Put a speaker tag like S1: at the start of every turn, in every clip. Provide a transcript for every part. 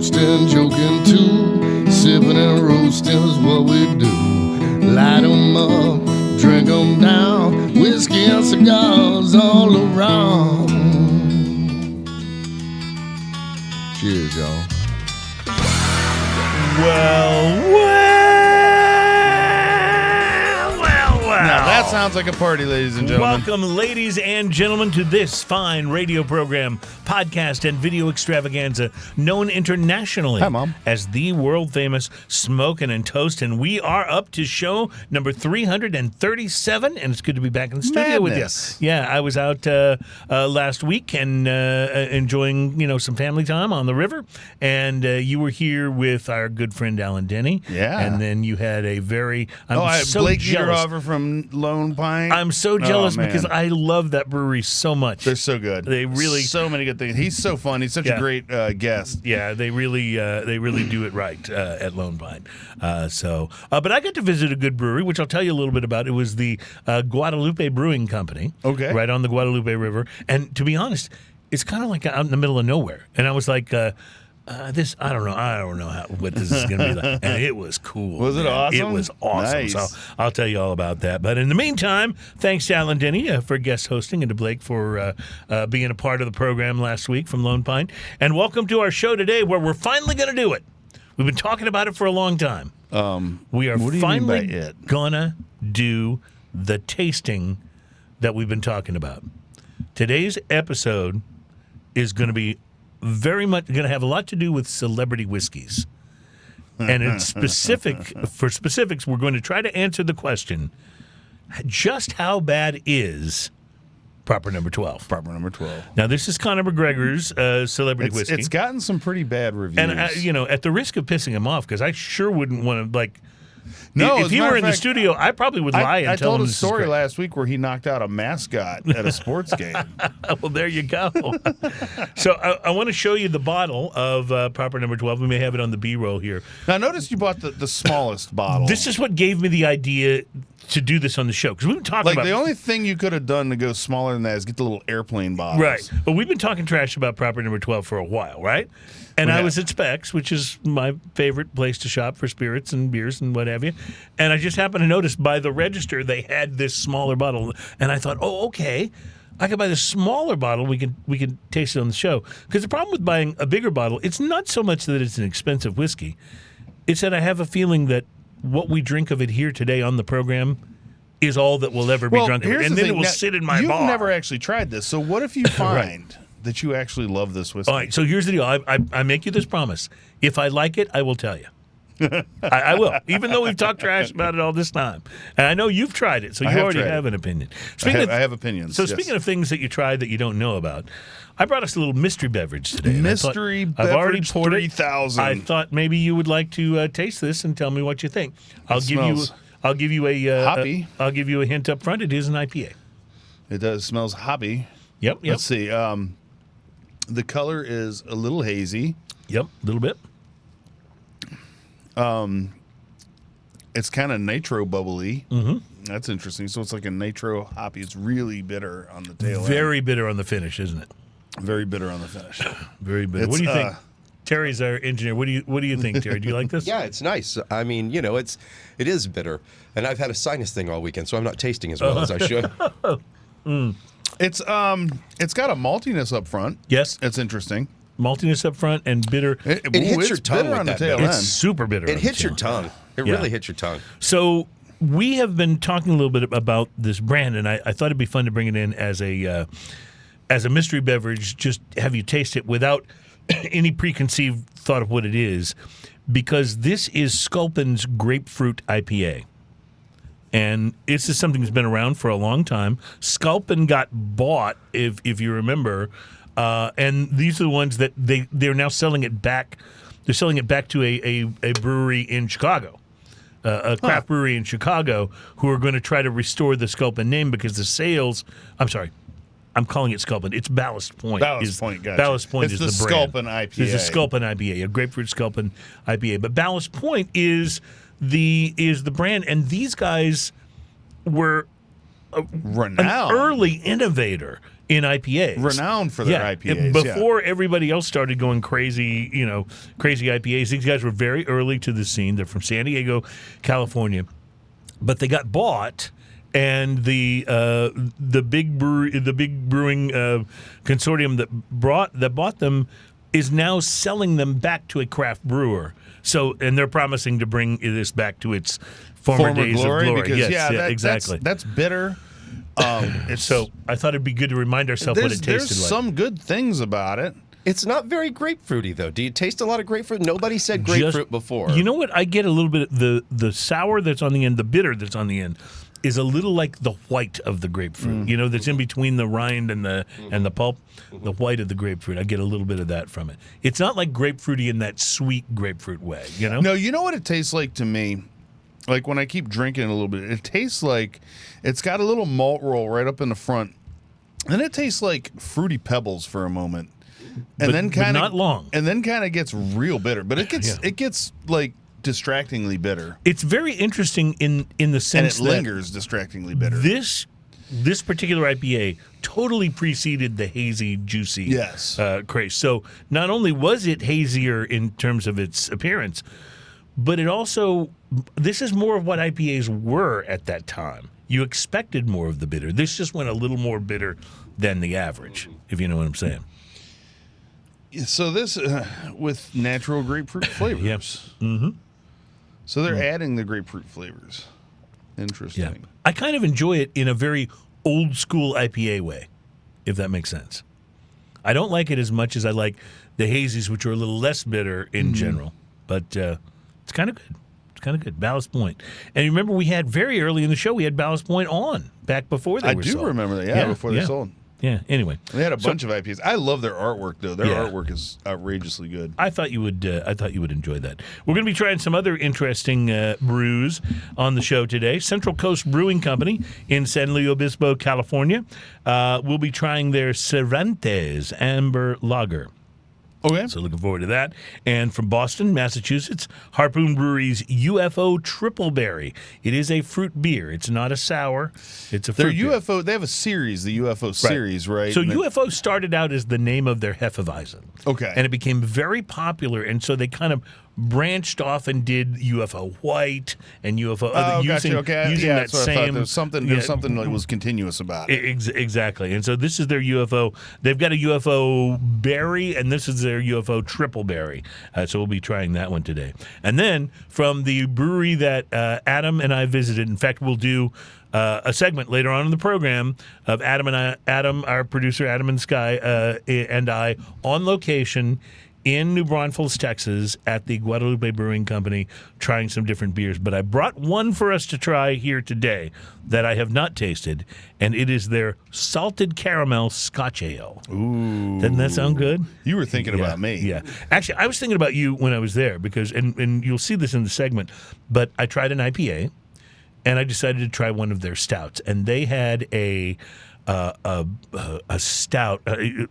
S1: toasting, joking too. Sipping and roasting is what we do. Light 'em up, drink 'em down. Whiskey and cigars all around. Cheers, y'all.
S2: Now that sounds like a party, ladies and gentlemen.
S3: Welcome, ladies and gentlemen, to this fine radio program, podcast, and video extravaganza known internationally
S2: Hi, Mom.
S3: as the world-famous Smokin' and Toastin'. We are up to show number 337, and it's good to be back in the studio with you. Yeah, I was out last week and enjoying, some family time on the river, and you were here with our good friend Alan Denny.
S2: Yeah.
S3: And then you had a very...
S2: Blake Jeterhofer from Lone Pine.
S3: I'm so jealous because I love that brewery so much.
S2: They're so good.
S3: They really
S2: so many good things. He's so fun. He's such a great guest.
S3: Yeah, they really do it right at Lone Pine. But I got to visit a good brewery, which I'll tell you a little bit about. It was the Guadalupe Brewing Company. Okay. Right on the Guadalupe River. And to be honest, it's kind of like out in the middle of nowhere. And I was like, I don't know what this is going to be like. And it was cool.
S2: Was it awesome?
S3: It was awesome.
S2: Nice.
S3: So I'll tell you all about that. But in the meantime, thanks to Alan Denny for guest hosting and to Blake for being a part of the program last week from Lone Pine. And welcome to our show today where we're finally going to do it. We've been talking about it for a long time. We are finally going to do the tasting that we've been talking about. Today's episode is going to be very much going to have a lot to do with celebrity whiskeys. And in specifics, we're going to try to answer the question, just how bad is Proper Number 12?
S2: Proper Number 12.
S3: Now, this is Conor McGregor's celebrity whiskey.
S2: It's gotten some pretty bad reviews.
S3: And, at the risk of pissing him off, because I sure wouldn't want to,
S2: no,
S3: if he were in the studio, I probably would lie and tell him this is great.
S2: I told a story last week where he knocked out a mascot at a sports game.
S3: Well, there you go. So I want to show you the bottle of Proper Number 12. We may have it on the B-roll here.
S2: Now, notice you bought the smallest bottle.
S3: This is what gave me the idea to do this on the show, because we've been talking about...
S2: the only thing you could have done to go smaller than that is get the little airplane bottles.
S3: Right. But we've been talking trash about Proper Number 12 for a while, right? And I was at Specs, which is my favorite place to shop for spirits and beers and what have you. And I just happened to notice by the register they had this smaller bottle. And I thought, oh, okay, I could buy the smaller bottle. We can taste it on the show. Because the problem with buying a bigger bottle, it's not so much that it's an expensive whiskey. It's that I have a feeling that what we drink of it here today on the program is all that will ever be drunk. And then it will sit in my bar.
S2: You've never actually tried this. So what if you find... that you actually love this whiskey?
S3: All right, so here's the deal. I make you this promise. If I like it, I will tell you. I will, even though we've talked trash about it all this time. And I know you've tried it, so you already have an opinion.
S2: I have opinions.
S3: So speaking of things that you tried that you don't know about, I brought us a little mystery beverage today.
S2: Mystery beverage
S3: I've already poured
S2: 3000.
S3: I thought maybe you would like to taste this and tell me what you think. I'll give you a
S2: hoppy.
S3: I'll give you a hint up front. It is an IPA.
S2: It does. Smells hoppy.
S3: Yep.
S2: Let's see. The color is a little hazy.
S3: Yep, a little bit.
S2: It's kind of nitro bubbly.
S3: Mm-hmm.
S2: That's interesting. So it's like a nitro hoppy. It's really bitter on the tail end.
S3: Very bitter on the finish, isn't it?
S2: Very bitter on the finish.
S3: Very bitter. What do you think? Terry's our engineer. What do you think, Terry? Do you like this?
S4: Yeah, it's nice. I mean, it is bitter, and I've had a sinus thing all weekend, so I'm not tasting as well as I should.
S2: It's got a maltiness up front.
S3: Yes,
S2: it's interesting.
S3: Maltiness up front and bitter.
S4: It hits your tongue with that bitter.
S3: It's super bitter.
S4: It hits your tongue. It really hits your tongue.
S3: So we have been talking a little bit about this brand, and I thought it'd be fun to bring it in as a mystery beverage. Just have you taste it without any preconceived thought of what it is, because this is Sculpin's Grapefruit IPA. And this is something that's been around for a long time. Sculpin got bought, if you remember, and these are the ones that they're now selling it back. They're selling it back to a brewery in Chicago, a craft brewery in Chicago, who are going to try to restore the Sculpin name because the sales. I'm sorry, I'm calling it Sculpin. It's Ballast Point.
S2: Ballast Point, gotcha.
S3: Ballast Point
S2: it's
S3: is the
S2: brand.
S3: Sculpin
S2: IPA.
S3: It's a Sculpin IPA, a grapefruit Sculpin IPA. But Ballast Point is the brand, and these guys were
S2: renowned.
S3: An early innovator in IPAs.
S2: Renowned for their IPAs.
S3: Before everybody else started going crazy, crazy IPAs, these guys were very early to the scene. They're from San Diego, California. But they got bought, and the big brewing consortium that bought them is now selling them back to a craft brewer. So, and they're promising to bring this back to its former days
S2: glory,
S3: of glory.
S2: because
S3: exactly.
S2: That's bitter.
S3: So I thought it'd be good to remind ourselves what it tasted
S2: there's
S3: like.
S2: some good things about it.
S4: It's not very grapefruity, though. Do you taste a lot of grapefruit? Nobody said grapefruit before.
S3: You know what? I get a little bit the sour that's on the end, the bitter that's on the end, is a little like the white of the grapefruit. That's in between the rind and the pulp. The white of the grapefruit. I get a little bit of that from it. It's not like grapefruity in that sweet grapefruit way.
S2: No, you know what it tastes like to me? Like when I keep drinking it a little bit, it tastes like it's got a little malt roll right up in the front, and it tastes like Fruity Pebbles for a moment. And then kind of
S3: not long.
S2: And then kind of gets real bitter, but it gets like distractingly bitter.
S3: It's very interesting in the sense
S2: and it lingers distractingly bitter.
S3: This particular IPA totally preceded the hazy, juicy craze. So not only was it hazier in terms of its appearance, but it also, this is more of what IPAs were at that time. You expected more of the bitter. This just went a little more bitter than the average, if you know what I'm saying.
S2: So this with natural grapefruit flavors.
S3: Yes. Mm-hmm.
S2: So they're adding the grapefruit flavors. Interesting.
S3: Yeah. I kind of enjoy it in a very old school IPA way, if that makes sense. I don't like it as much as I like the hazies, which are a little less bitter in general. But it's kind of good. It's kind of good. Ballast Point. And you remember we had very early in the show, we had Ballast Point on back before they were sold.
S2: I do remember that. Before they sold.
S3: Yeah, anyway.
S2: They had a bunch of IPAs. I love their artwork, though. Their artwork is outrageously good.
S3: I thought you would enjoy that. We're going to be trying some other interesting brews on the show today. Central Coast Brewing Company in San Luis Obispo, California. We'll be trying their Cervantez Amber Lager.
S2: Okay.
S3: So looking forward to that. And from Boston, Massachusetts, Harpoon Brewery's UFO Triple Berry. It is a fruit beer. It's not a sour. It's a fruit beer.
S2: They have a series, the UFO series, right?
S3: So UFO started out as the name of their Hefeweizen.
S2: Okay.
S3: And it became very popular, and so they kind of branched off and did UFO White and UFO using that same.
S2: There's something that was continuous about it.
S3: Exactly. And so this is their UFO. They've got a UFO Berry, and this is their UFO Triple Berry. So we'll be trying that one today. And then from the brewery that Adam and I visited, in fact, we'll do a segment later on in the program of Adam, our producer, Adam and Sky, and I on location in New Braunfels, Texas, at the Guadalupe Brewing Company, trying some different beers. But I brought one for us to try here today that I have not tasted, and it is their salted caramel Scotch ale.
S2: Ooh.
S3: Doesn't that sound good?
S2: You were thinking about me.
S3: Yeah. Actually, I was thinking about you when I was there, because, and you'll see this in the segment, but I tried an IPA, and I decided to try one of their stouts, and they had a stout.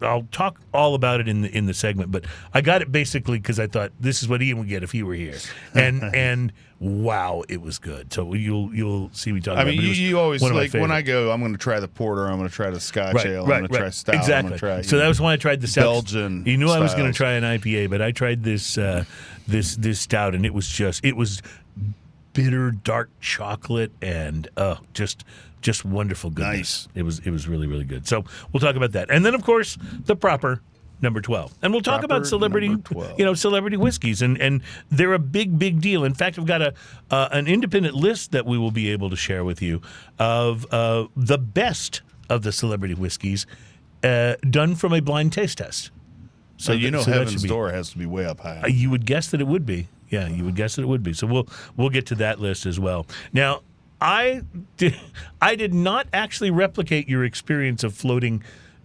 S3: I'll talk all about it in the segment, but I got it basically because I thought this is what Ian would get if he were here, and wow, it was good. So you'll see me talking.
S2: I mean,
S3: about it.
S2: you always like when I go, I'm going to try the porter, I'm going to try the Scotch ale, I'm going to try stout.
S3: Exactly. So that was when I tried the stout.
S2: Belgian.
S3: You knew
S2: styles.
S3: I was going to try an IPA, but I tried this this stout, and it was bitter dark chocolate and just wonderful goodness.
S2: Nice.
S3: It was really, really good. So we'll talk about that. And then, of course, the proper number 12. And we'll talk about celebrity whiskeys. And they're a big, big deal. In fact, I've got an independent list that we will be able to share with you of the best of the celebrity whiskeys done from a blind taste test.
S2: So Heaven's Door has to be way up high.
S3: You would guess that it would be. Yeah, you would guess that it would be. So we'll get to that list as well. Now, I did not actually replicate your experience of floating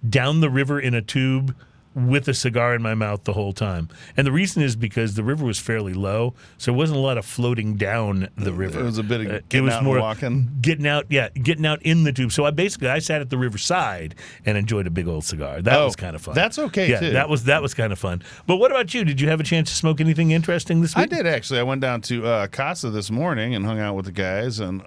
S3: down the river in a tube with a cigar in my mouth the whole time. And the reason is because the river was fairly low, so there wasn't a lot of floating down the river.
S2: It was a bit of getting out and walking.
S3: Getting out in the tube. So I sat at the riverside and enjoyed a big old cigar. That was kind of fun.
S2: That's okay, too.
S3: That was kind of fun. But what about you? Did you have a chance to smoke anything interesting this week?
S2: I did, actually. I went down to Casa this morning and hung out with the guys, and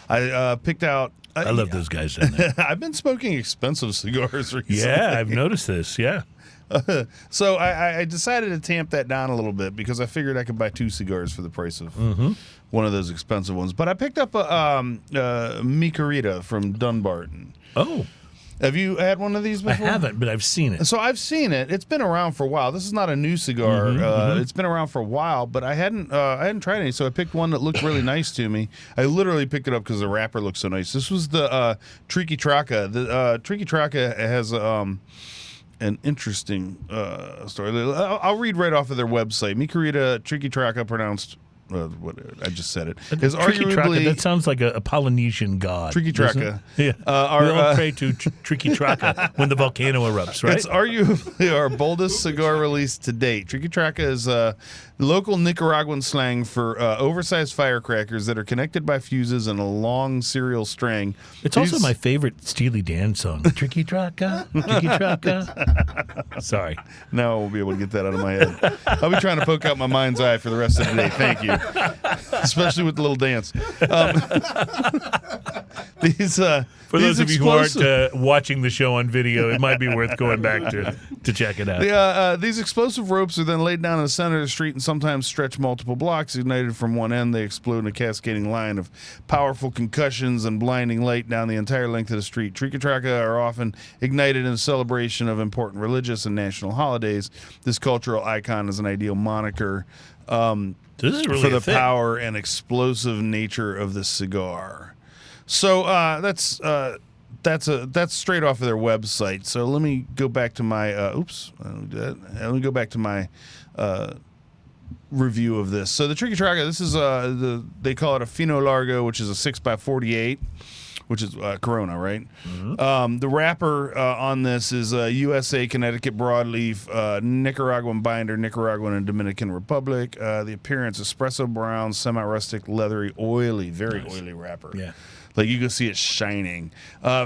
S2: I picked out
S3: I love those guys down there.
S2: I've been smoking expensive cigars recently.
S3: Yeah, I've noticed this. Yeah.
S2: So I decided to tamp that down a little bit because I figured I could buy 2 cigars for the price of one of those expensive ones. But I picked up a Mi Querida from Dunbarton.
S3: Oh,
S2: Have you had one of these before?
S3: I haven't, but I've seen it.
S2: So I've seen it. It's been around for a while. This is not a new cigar. It's been around for a while, but I hadn't tried any. So I picked one that looked really nice to me. I literally picked it up because the wrapper looked so nice. This was the Triqui Traca. The Triqui Traca has an interesting story. I'll read right off of their website. Mi Querida Triqui Traca, pronounced. What I just said it is
S3: Triqui Traca,
S2: arguably
S3: that sounds like a Polynesian god.
S2: Triqui Traca.
S3: Yeah, we all pray to Triqui Traca when the volcano erupts, right?
S2: It's arguably our boldest cigar release to date. Triqui Traca is local Nicaraguan slang for oversized firecrackers that are connected by fuses in a long serial string.
S3: It's also my favorite Steely Dan song. Triqui Traca, Triqui Traca. Sorry.
S2: Now I won't be able to get that out of my head. I'll be trying to poke out my mind's eye for the rest of the day. Thank you. Especially with the little dance.
S3: For those of you who aren't watching the show on video, it might be worth going back to check it out.
S2: These explosive ropes are then laid down in the center of the street and sometimes stretch multiple blocks. Ignited from one end, they explode in a cascading line of powerful concussions and blinding light down the entire length of the street. Triqui Traca are often ignited in celebration of important religious and national holidays. This cultural icon is an ideal moniker
S3: This is really
S2: for the
S3: thing.
S2: power and explosive nature of the cigar. So that's straight off of their website. So let me go back to my let me go back to my review of this. So the Triqui Traca, this is they call it a Fino Largo, which is a 6x48, which is Corona, right? The wrapper on this is USA, Connecticut broadleaf, Nicaraguan binder, Nicaraguan and Dominican Republic. The appearance, espresso brown, semi-rustic, leathery, oily, very oily wrapper.
S3: Yeah.
S2: Like you can see it shining.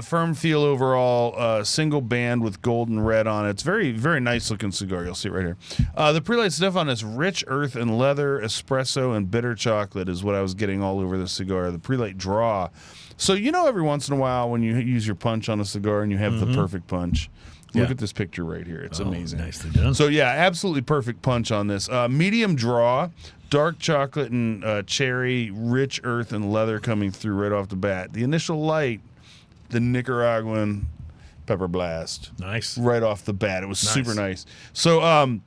S2: Firm feel overall, single band with golden red on it. It's very, very nice looking cigar. You'll see it right here. The pre-light stuff on this rich earth and leather, espresso, and bitter chocolate is what I was getting all over the cigar. The pre-light draw. So every once in a while when you use your punch on a cigar and you have the perfect punch. Look at this picture right here. It's amazing.
S3: Nicely done.
S2: So yeah, absolutely perfect punch on this. Medium draw, dark chocolate and cherry, rich earth and leather coming through right off the bat. The initial light, the Nicaraguan pepper blast.
S3: Nice.
S2: Right off the bat. It was super nice. So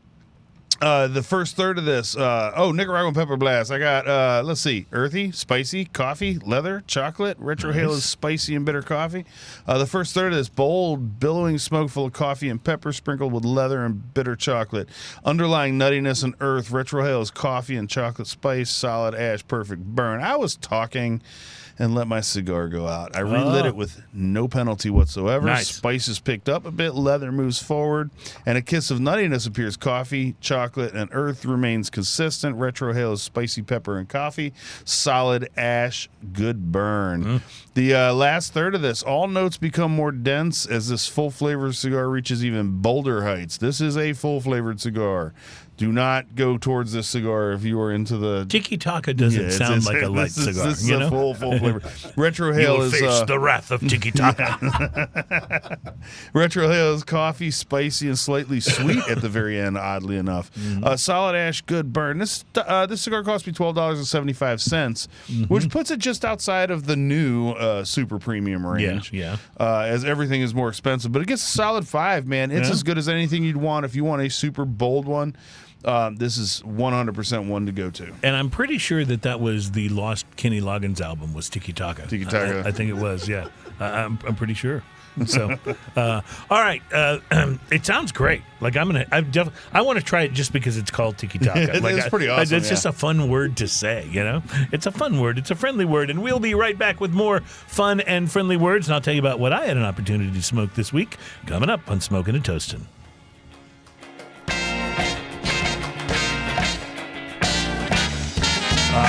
S2: the first third of this, Nicaraguan pepper blast. I got, let's see, earthy, spicy, coffee, leather, chocolate. Retrohale is spicy and bitter coffee. The first third of this, bold, billowing smoke full of coffee and pepper sprinkled with leather and bitter chocolate. Underlying nuttiness and earth. Retrohale is coffee and chocolate spice, solid ash, perfect burn. I was talking and let my cigar go out. I relit it with no penalty whatsoever.
S3: Nice.
S2: Spices picked up a bit, leather moves forward, and a kiss of nuttiness appears. Coffee, chocolate, and earth remains consistent. Retrohale is spicy pepper and coffee. Solid ash, good burn. The last third of this, all notes become more dense as this full-flavored cigar reaches even bolder heights. This is a full-flavored cigar. Do not go towards this cigar if you are into the...
S3: Tiki Taka doesn't sound like a light cigar.
S2: This is a full flavor. Retrohale
S3: You will
S2: is...
S3: face the wrath of Tiki Taka.
S2: Retrohale is coffee, spicy, and slightly sweet at the very end, oddly enough. Solid ash, good burn. This cigar cost me $12.75, which puts it just outside of the new super premium range.
S3: Yeah.
S2: As everything is more expensive. But it gets a solid 5, man. It's as good as anything you'd want if you want a super bold one. This is 100% one to go to.
S3: And I'm pretty sure that was the lost Kenny Loggins album was Tiki Taka.
S2: Tiki Taka.
S3: I think it was, yeah. I'm pretty sure. So, all right. It sounds great. Like I want to try it just because it's called Tiki Taka.
S2: It's pretty awesome.
S3: It's just a fun word to say, It's a fun word. It's a friendly word. And we'll be right back with more fun and friendly words. And I'll tell you about what I had an opportunity to smoke this week coming up on Smoking and Toasting.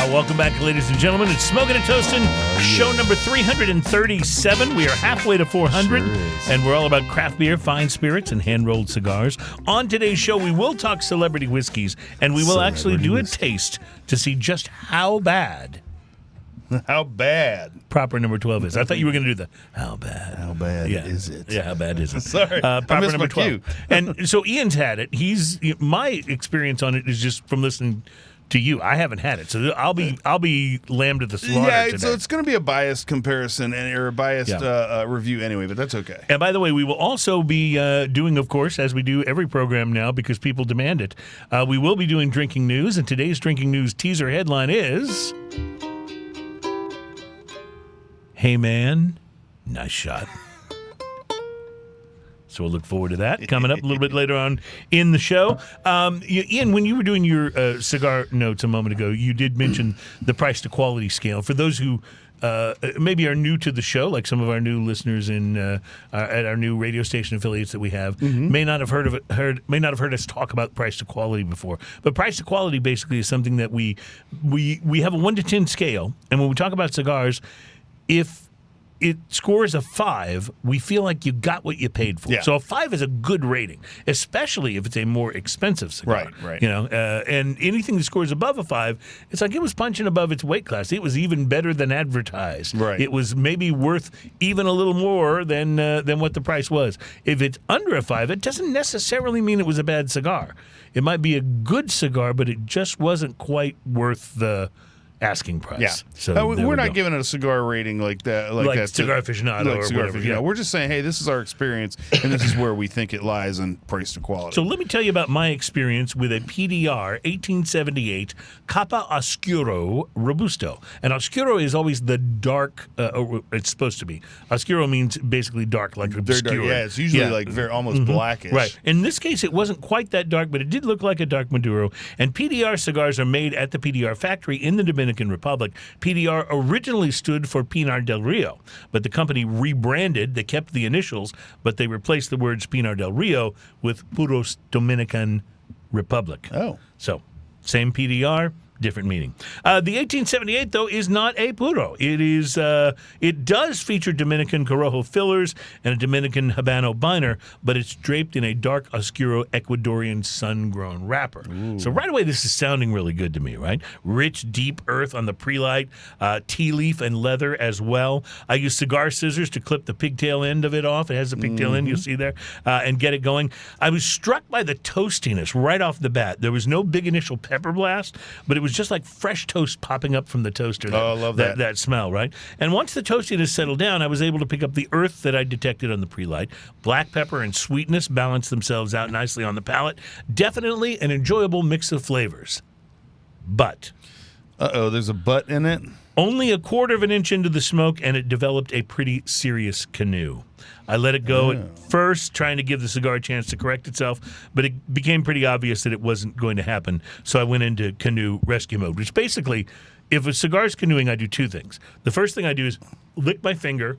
S3: Welcome back, ladies and gentlemen. It's Smoking and Toasting, show number 337. We are halfway to 400, and we're all about craft beer, fine spirits, and hand-rolled cigars. On today's show, we will talk celebrity whiskeys, and we will actually do a taste to see just how bad
S2: How bad?
S3: proper number 12 is. I thought you were going to do the how bad.
S2: How bad is it?
S3: Yeah, how bad is it?
S2: Sorry, I
S3: proper
S2: missed
S3: number
S2: my
S3: 12.
S2: cue.
S3: And so Ian's had it. My experience on it is just from listening to you. I haven't had it, so I'll be lamb to the slaughter today.
S2: So it's going to be a biased comparison or a biased review anyway, but that's okay.
S3: And by the way, we will also be doing, of course, as we do every program now because people demand it, we will be doing drinking news, and today's drinking news teaser headline is, "Hey man, nice shot." So we'll look forward to that coming up a little bit later on in the show. Ian, when you were doing your cigar notes a moment ago, you did mention the price to quality scale. For those who maybe are new to the show, like some of our new listeners at our new radio station affiliates that we have, may not have heard us talk about price to quality before. But price to quality basically is something that we have a 1 to 10 scale, and when we talk about cigars, if it scores a 5, we feel like you got what you paid for.
S2: Yeah.
S3: So a 5 is a good rating, especially if it's a more expensive cigar.
S2: Right.
S3: You know, and anything that scores above a 5, it's like it was punching above its weight class. It was even better than advertised.
S2: Right.
S3: It was maybe worth even a little more than what the price was. If it's under a 5, it doesn't necessarily mean it was a bad cigar. It might be a good cigar, but it just wasn't quite worth the asking price.
S2: Yeah.
S3: So
S2: we're not giving it a cigar rating like that. Like that
S3: Cigar Aficionado or
S2: Cigar
S3: whatever.
S2: Aficionado.
S3: Yeah.
S2: We're just saying, hey, this is our experience, and this is where we think it lies in price to quality.
S3: So let me tell you about my experience with a PDR 1878 Capa Oscuro Robusto. And Oscuro is always the dark, it's supposed to be. Oscuro means basically dark, like obscure.
S2: Dark. Yeah, it's usually like very almost blackish.
S3: Right. In this case, it wasn't quite that dark, but it did look like a dark Maduro. And PDR cigars are made at the PDR factory in the Dominican Republic. PDR originally stood for Pinar del Rio, but the company rebranded. They kept the initials, but they replaced the words Pinar del Rio with Puros Dominican Republic.
S2: Oh.
S3: So, same PDR, different meaning. The 1878, though, is not a puro. It does feature Dominican Corojo fillers and a Dominican Habano binder, but it's draped in a dark Oscuro Ecuadorian sun-grown wrapper. Ooh. So right away, this is sounding really good to me, right? Rich, deep earth on the pre-light, tea leaf and leather as well. I use cigar scissors to clip the pigtail end of it off. It has a pigtail end, you'll see there, and get it going. I was struck by the toastiness right off the bat. There was no big initial pepper blast, but it was just like fresh toast popping up from the toaster.
S2: I love that.
S3: That smell, right? And once the toastiness settled down, I was able to pick up the earth that I detected on the pre-light. Black pepper and sweetness balanced themselves out nicely on the palate. Definitely an enjoyable mix of flavors. But
S2: there's a but in it?
S3: only a quarter of an inch into the smoke, and it developed a pretty serious canoe. I let it go at first, trying to give the cigar a chance to correct itself, but it became pretty obvious that it wasn't going to happen, so I went into canoe rescue mode, which basically, if a cigar's canoeing, I do two things. The first thing I do is lick my finger,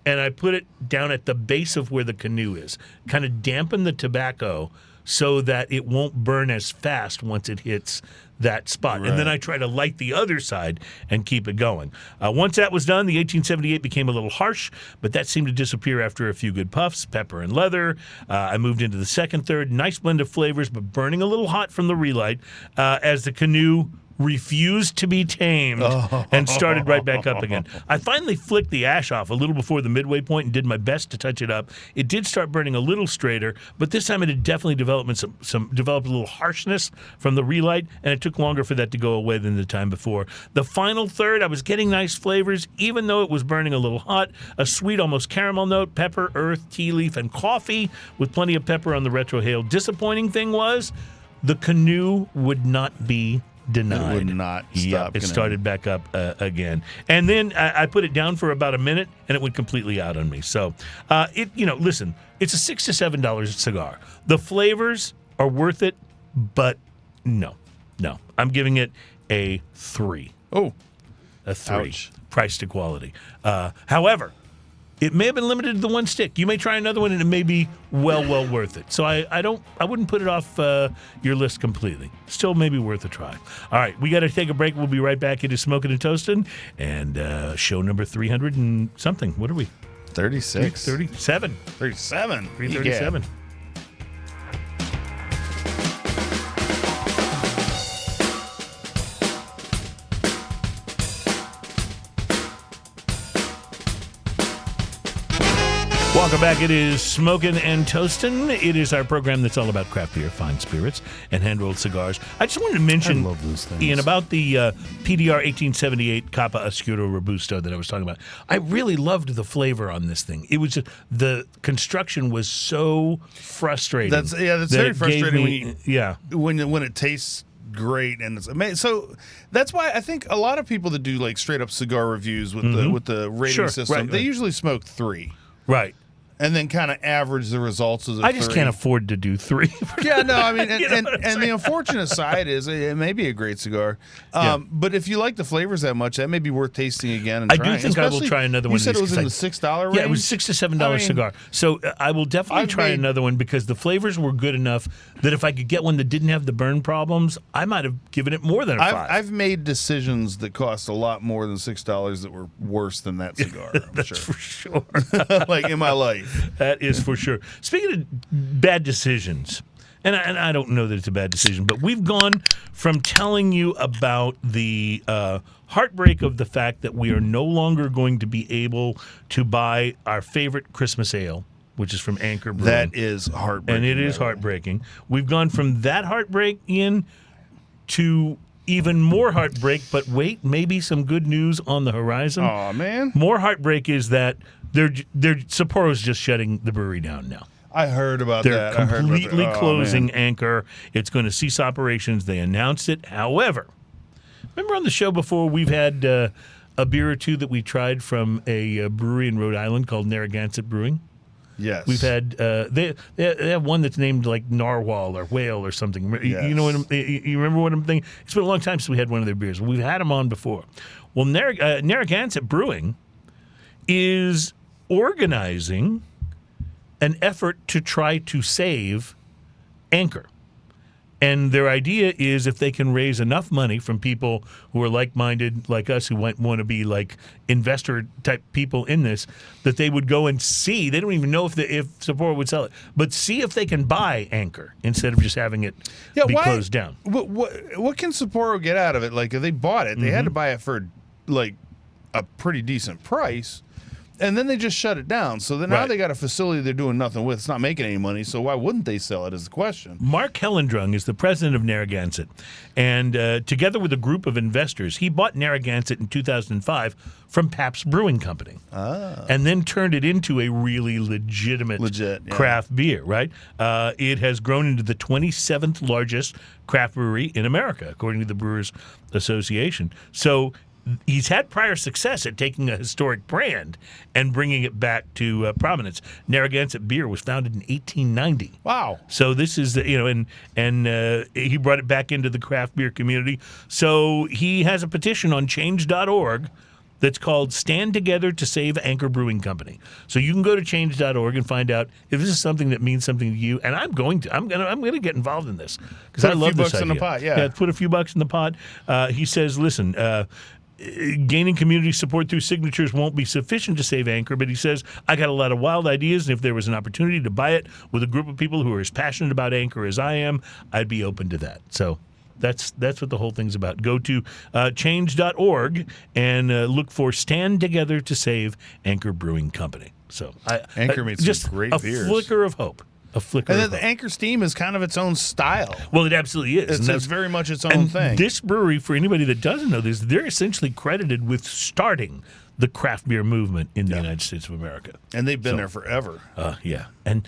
S3: and I put it down at the base of where the canoe is, kind of dampen the tobacco so that it won't burn as fast once it hits that spot. Right. And then I try to light the other side and keep it going. Once that was done, the 1878 became a little harsh, but that seemed to disappear after a few good puffs, pepper and leather. I moved into the second, third, nice blend of flavors, but burning a little hot from the relight as the canoe refused to be tamed and started right back up again. I finally flicked the ash off a little before the midway point and did my best to touch it up. It did start burning a little straighter, but this time it had definitely developed developed a little harshness from the relight, and it took longer for that to go away than the time before. The final third, I was getting nice flavors, even though it was burning a little hot. A sweet, almost caramel note, pepper, earth, tea leaf, and coffee with plenty of pepper on the retrohale. Disappointing thing was the canoe would not be denied.
S2: It would not stop.
S3: It started back up again. And then I put it down for about a minute, and it went completely out on me. So, listen, it's a $6 to $7 cigar. The flavors are worth it, but no. I'm giving it a 3.
S2: Oh.
S3: A 3.
S2: Ouch. Price
S3: to quality. However, it may have been limited to the one stick. You may try another one, and it may be well worth it. So I wouldn't put it off your list completely. Still maybe worth a try. All right, we got to take a break. We'll be right back into Smoking and Toasting, and show number 300 and something. What are we?
S2: 36.
S3: 37.
S2: 37.
S3: 337. Welcome back. It is Smokin' and Toastin'. It is our program that's all about craft beer, fine spirits, and hand-rolled cigars. I just wanted to mention,
S2: I love those things.
S3: Ian, about the PDR 1878 Capa Oscuro Robusto that I was talking about. I really loved the flavor on this thing. It was just, the construction was so frustrating.
S2: That's very frustrating when it tastes great and it's amazing. So that's why I think a lot of people that do like straight up cigar reviews with the rating system, they usually smoke 3.
S3: Right.
S2: And then kind of average the results as a
S3: I just
S2: 3.
S3: can't afford to do 3.
S2: Yeah, no, I mean, and the unfortunate side is it may be a great cigar, but if you like the flavors that much, that may be worth tasting again. And
S3: I
S2: trying.
S3: do think I will try another one.
S2: You said it was in the $6 range.
S3: Yeah, it was $6 to $7 cigar. So I will definitely try another one because the flavors were good enough that if I could get one that didn't have the burn problems, I might have given it more than a 5.
S2: I've made decisions that cost a lot more than $6 that were worse than that cigar.
S3: That's for sure.
S2: Like in my life.
S3: That is for sure. Speaking of bad decisions, and I don't know that it's a bad decision, but we've gone from telling you about the heartbreak of the fact that we are no longer going to be able to buy our favorite Christmas ale, which is from Anchor Brewing.
S2: That is heartbreaking.
S3: And it is heartbreaking. We've gone from that heartbreak, Ian, to even more heartbreak, but wait, maybe some good news on the horizon.
S2: Oh, man.
S3: More heartbreak is that Sapporo's just shutting the brewery down now.
S2: I heard about
S3: They're
S2: that.
S3: completely closing
S2: man.
S3: Anchor. It's going to cease operations. They announced it. However, remember on the show before we've had a beer or two that we tried from a brewery in Rhode Island called Narragansett Brewing?
S2: Yes.
S3: We've had they have one that's named like Narwhal or Whale or something.
S2: Yes.
S3: You know what you remember what I'm thinking? It's been a long time since we had one of their beers. We've had them on before. Well, Narragansett Brewing is organizing an effort to try to save Anchor. And their idea is if they can raise enough money from people who are like-minded, like us, who want to be like investor-type people in this, that they would go and see. They don't even know if Sapporo would sell it, but see if they can buy Anchor instead of just having it be closed down.
S2: What can Sapporo get out of it? Like, if they bought it, they had to buy it for like a pretty decent price. And then they just shut it down. So then now they got a facility they're doing nothing with. It's not making any money. So why wouldn't they sell it is the question.
S3: Mark Hellendrung is the president of Narragansett. And together with a group of investors, he bought Narragansett in 2005 from Pabst Brewing Company. And then turned it into a really legitimate craft beer, right? It has grown into the 27th largest craft brewery in America, according to the Brewers Association. So he's had prior success at taking a historic brand and bringing it back to prominence. Narragansett Beer was founded in 1890.
S2: Wow!
S3: So this is and he brought it back into the craft beer community. So he has a petition on Change.org that's called "Stand Together to Save Anchor Brewing Company." So you can go to Change.org and find out if this is something that means something to you. And I'm going to get involved in this because I love this idea.
S2: Put a few bucks in the pot. Yeah,
S3: put a few bucks in the pot. He says, listen. Gaining community support through signatures won't be sufficient to save Anchor, but he says, I got a lot of wild ideas, and if there was an opportunity to buy it with a group of people who are as passionate about Anchor as I am, I'd be open to that. So that's what the whole thing's about. Go to change.org and look for Stand Together to Save Anchor Brewing Company. So
S2: Anchor makes
S3: just
S2: great beers.
S3: A flicker of hope.
S2: And then the Anchor Steam is kind of its own style.
S3: Well, it absolutely is.
S2: It's very much its own thing.
S3: This brewery, for anybody that doesn't know this, they're essentially credited with starting the craft beer movement in the United States of America.
S2: And they've been there forever.
S3: Yeah. And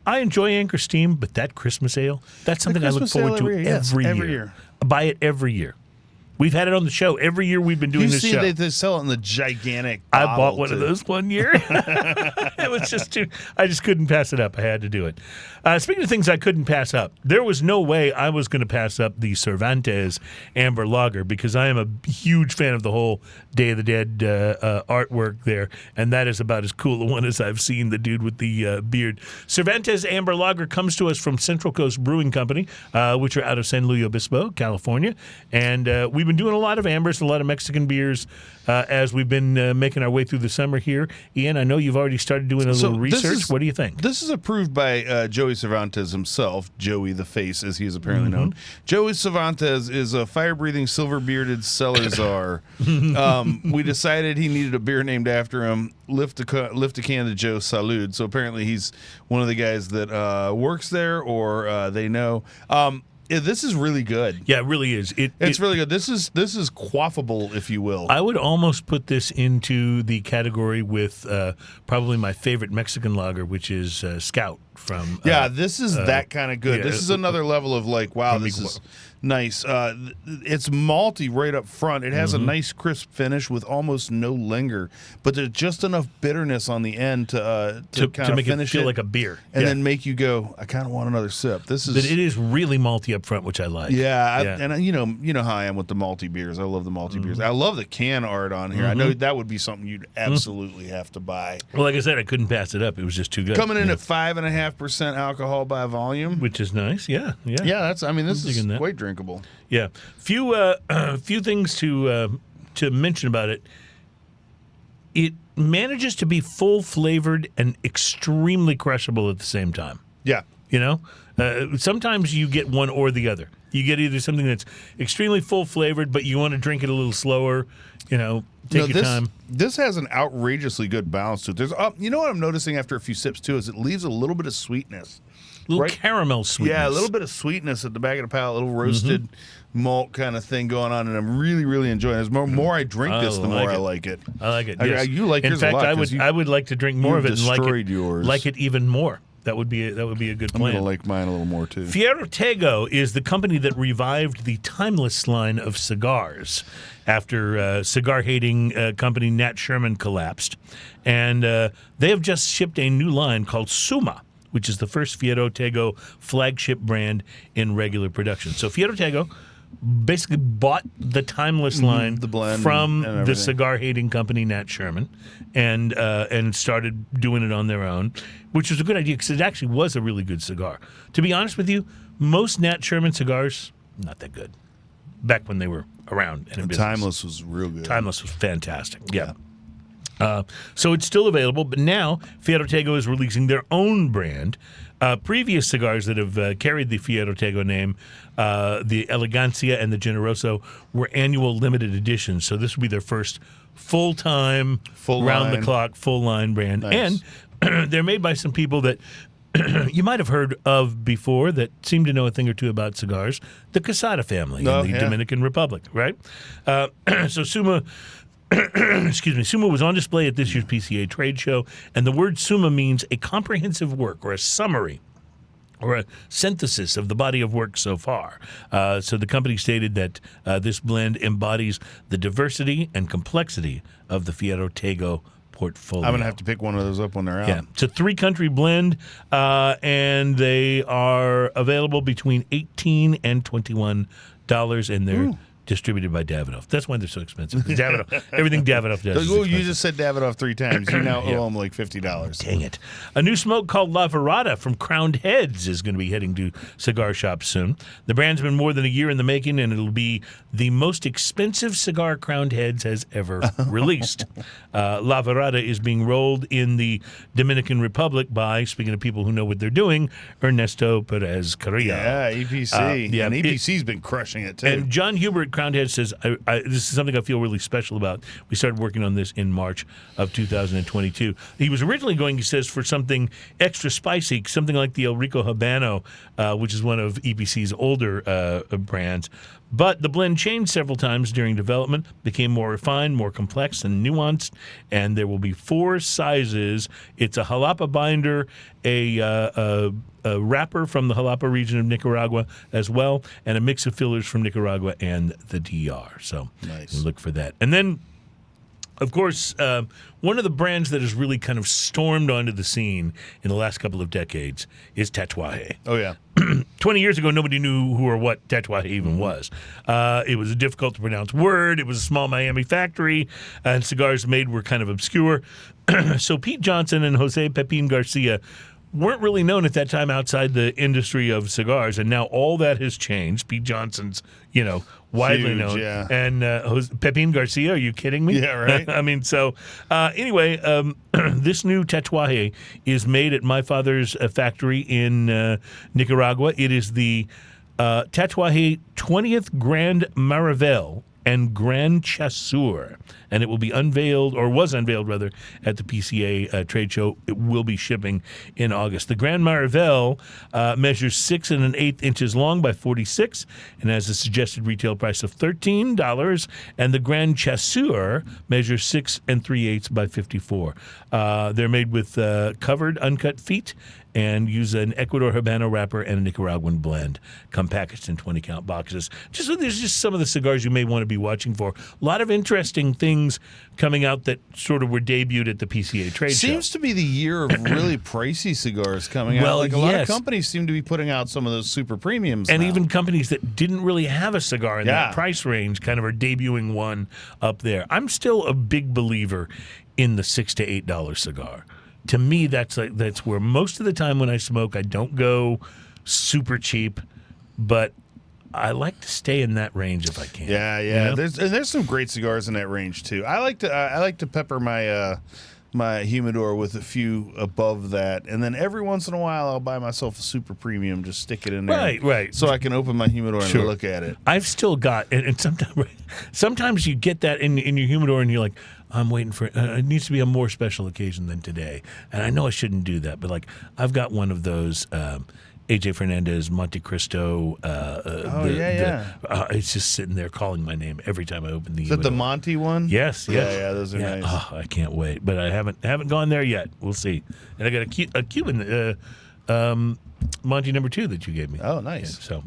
S3: I enjoy Anchor Steam, but that Christmas ale, that's something I look forward to every year. I buy it every year. We've had it on the show every year we've been doing this show.
S2: They sell it in the gigantic
S3: I bought one of those one year. It was just I just couldn't pass it up. I had to do it. Speaking of things I couldn't pass up, there was no way I was going to pass up the Cervantez Amber Lager because I am a huge fan of the whole Day of the Dead artwork there, and that is about as cool a one as I've seen, the dude with the beard. Cervantez Amber Lager comes to us from Central Coast Brewing Company, which are out of San Luis Obispo, California, and we've we've been doing a lot of ambers, a lot of Mexican beers as we've been making our way through the summer here. Ian, I know you've already started doing a little research. What do you think?
S2: This is approved by Joey Cervantez himself, Joey the Face, as he is apparently known. Joey Cervantez is a fire-breathing, silver-bearded cellar czar. We decided he needed a beer named after him. Lift a can to Joe Salud. So apparently he's one of the guys that works there, or they know. This is really good.
S3: Yeah, it really is.
S2: It's really good. This is quaffable, if you will.
S3: I would almost put this into the category with probably my favorite Mexican lager, which is Scout from.
S2: This is that kind of good. This is another level of like, wow, this is nice. It's malty right up front. It has a nice crisp finish with almost no linger, but there's just enough bitterness on the end to kind of
S3: make
S2: finish
S3: it feel like a beer,
S2: and then make you go, I kind of want another sip. But
S3: it is really malty up front, which I like.
S2: And you know how I am with the malty beers. I love the malty beers. I love the can art on here. I know that would be something you'd absolutely have to buy.
S3: Well, like I said, I couldn't pass it up. It was just too good.
S2: Coming in at 5.5% alcohol by volume,
S3: which is nice. Yeah.
S2: This is quite drinkable.
S3: Yeah, few things to mention about it. It manages to be full flavored and extremely crushable at the same time.
S2: Yeah,
S3: sometimes you get one or the other. You get either something that's extremely full flavored, but you want to drink it a little slower. Take your time.
S2: This has an outrageously good balance to it. There's, you know what I'm noticing after a few sips too is it leaves a little bit of sweetness.
S3: Little caramel sweetness.
S2: Yeah, a little bit of sweetness at the back of the palate, a little roasted malt kind of thing going on, and I'm really, really enjoying it. The more I drink this, the more I like it.
S3: I like it. Yes.
S2: You like yours
S3: a lot.
S2: In
S3: fact, I would like to drink more of it and
S2: yours.
S3: like it even more. That would be a good plan.
S2: I'm gonna like mine a little more too.
S3: Fierro Tego is the company that revived the Timeless line of cigars after cigar-hating company Nat Sherman collapsed, and they have just shipped a new line called Suma, which is the first Fierro Tego flagship brand in regular production. So Fierro Tego basically bought the Timeless line
S2: the blend
S3: from the cigar-hating company Nat Sherman and started doing it on their own, which was a good idea because it actually was a really good cigar. To be honest with you, most Nat Sherman cigars, not that good, back when they were around and in business.
S2: Timeless was real good.
S3: Timeless was fantastic. Yeah. So it's still available, but now Fierro Tego is releasing their own brand. Previous cigars that have carried the Fierro Tego name, the Elegancia and the Generoso, were annual limited editions. So this will be their first full-time, round-the-clock, full-line brand.
S2: Nice.
S3: And they're made by some people that you might have heard of before that seem to know a thing or two about cigars, the Quesada family in the Dominican Republic, right? So Suma... Suma was on display at this year's PCA trade show, and the word Suma means a comprehensive work or a summary or a synthesis of the body of work so far. So the company stated that this blend embodies the diversity and complexity of the Fierro Tego portfolio.
S2: I'm going to have to pick one of those up when they're out.
S3: Yeah. It's a 3-country blend, and they are available between $18 and $21, and they're distributed by Davidoff. That's why they're so expensive. Davidoff, everything Davidoff does.
S2: Well, you just said Davidoff 3 times. You now owe them like $50.
S3: Dang it. A new smoke called La Verada from Crowned Heads is going to be heading to cigar shops soon. The brand's been more than a year in the making, and it'll be the most expensive cigar Crowned Heads has ever released. La Verada is being rolled in the Dominican Republic by, speaking of people who know what they're doing, Ernesto Perez Carrillo.
S2: Yeah, EPC. And EPC's been crushing it, too.
S3: And John Hubert, Crowned Head, says, this is something I feel really special about. We started working on this in March of 2022. He was originally going, he says, for something extra spicy, something like the El Rico Habano, which is one of EPC's older brands. But the blend changed several times during development, became more refined, more complex, and nuanced, and there will be 4 sizes. It's a jalapa binder, a wrapper from the Jalapa region of Nicaragua as well, and a mix of fillers from Nicaragua and the DR. So
S2: nice.
S3: Look for that. And then, of course, one of the brands that has really kind of stormed onto the scene in the last couple of decades is Tatuaje.
S2: Oh, yeah.
S3: 20 years ago, nobody knew who or what Tatuaje even was. It was a difficult-to-pronounce word. It was a small Miami factory, and cigars made were kind of obscure. So Pete Johnson and Jose Pepin Garcia weren't really known at that time outside the industry of cigars, and now all that has changed. Pete Johnson's, widely
S2: Huge,
S3: known.
S2: yeah.
S3: And Pepin Garcia, are you kidding me?
S2: Yeah, right.
S3: I mean, so anyway, this new Tatuaje is made at my father's factory in Nicaragua. It is the Tatuaje 20th Grand Maravel and Grand Chasseur, and it will be unveiled, or was unveiled rather, at the PCA trade show. It will be shipping in August. The Grand Maravel measures 6 1/8 inches long by 46 and has a suggested retail price of $13, and the Grand Chasseur measures 6 3/8 by 54. They're made with covered, uncut feet and use an Ecuador Habano wrapper and a Nicaraguan blend. Come packaged in 20-count boxes. There's just some of the cigars you may want to be watching for. A lot of interesting things coming out that sort of were debuted at the PCA trade show.
S2: Seems to be the year of really pricey cigars coming out.
S3: Well,
S2: Like a lot of
S3: yes.
S2: companies seem to be putting out some of those super premiums
S3: And
S2: now.
S3: even companies that didn't really have a cigar in
S2: Yeah.
S3: that price range kind of are debuting one up there. I'm still a big believer in the $6 to $8 cigar. To me, that's where most of the time when I smoke, I don't go super cheap, but I like to stay in that range if I can.
S2: Yeah.
S3: You know?
S2: There's some great cigars in that range too. I like to pepper my my humidor with a few above that, and then every once in a while I'll buy myself a super premium, just stick it in there,
S3: Right.
S2: so I can open my humidor and
S3: Sure.
S2: look at it.
S3: I've still got, and sometimes you get that in your humidor, and you're like, I'm waiting for it needs to be a more special occasion than today, and I know I shouldn't do that, but like I've got one of those AJ Fernandez Monte Cristo. It's just sitting there calling my name every time I open the
S2: Is that the
S3: humidor.
S2: Monty one?
S3: Yes.
S2: Yeah, those are nice.
S3: Oh, I can't wait, but I haven't gone there yet. We'll see. And I got a Cuban Monty number 2 that you gave me.
S2: Oh, nice.
S3: Yeah, so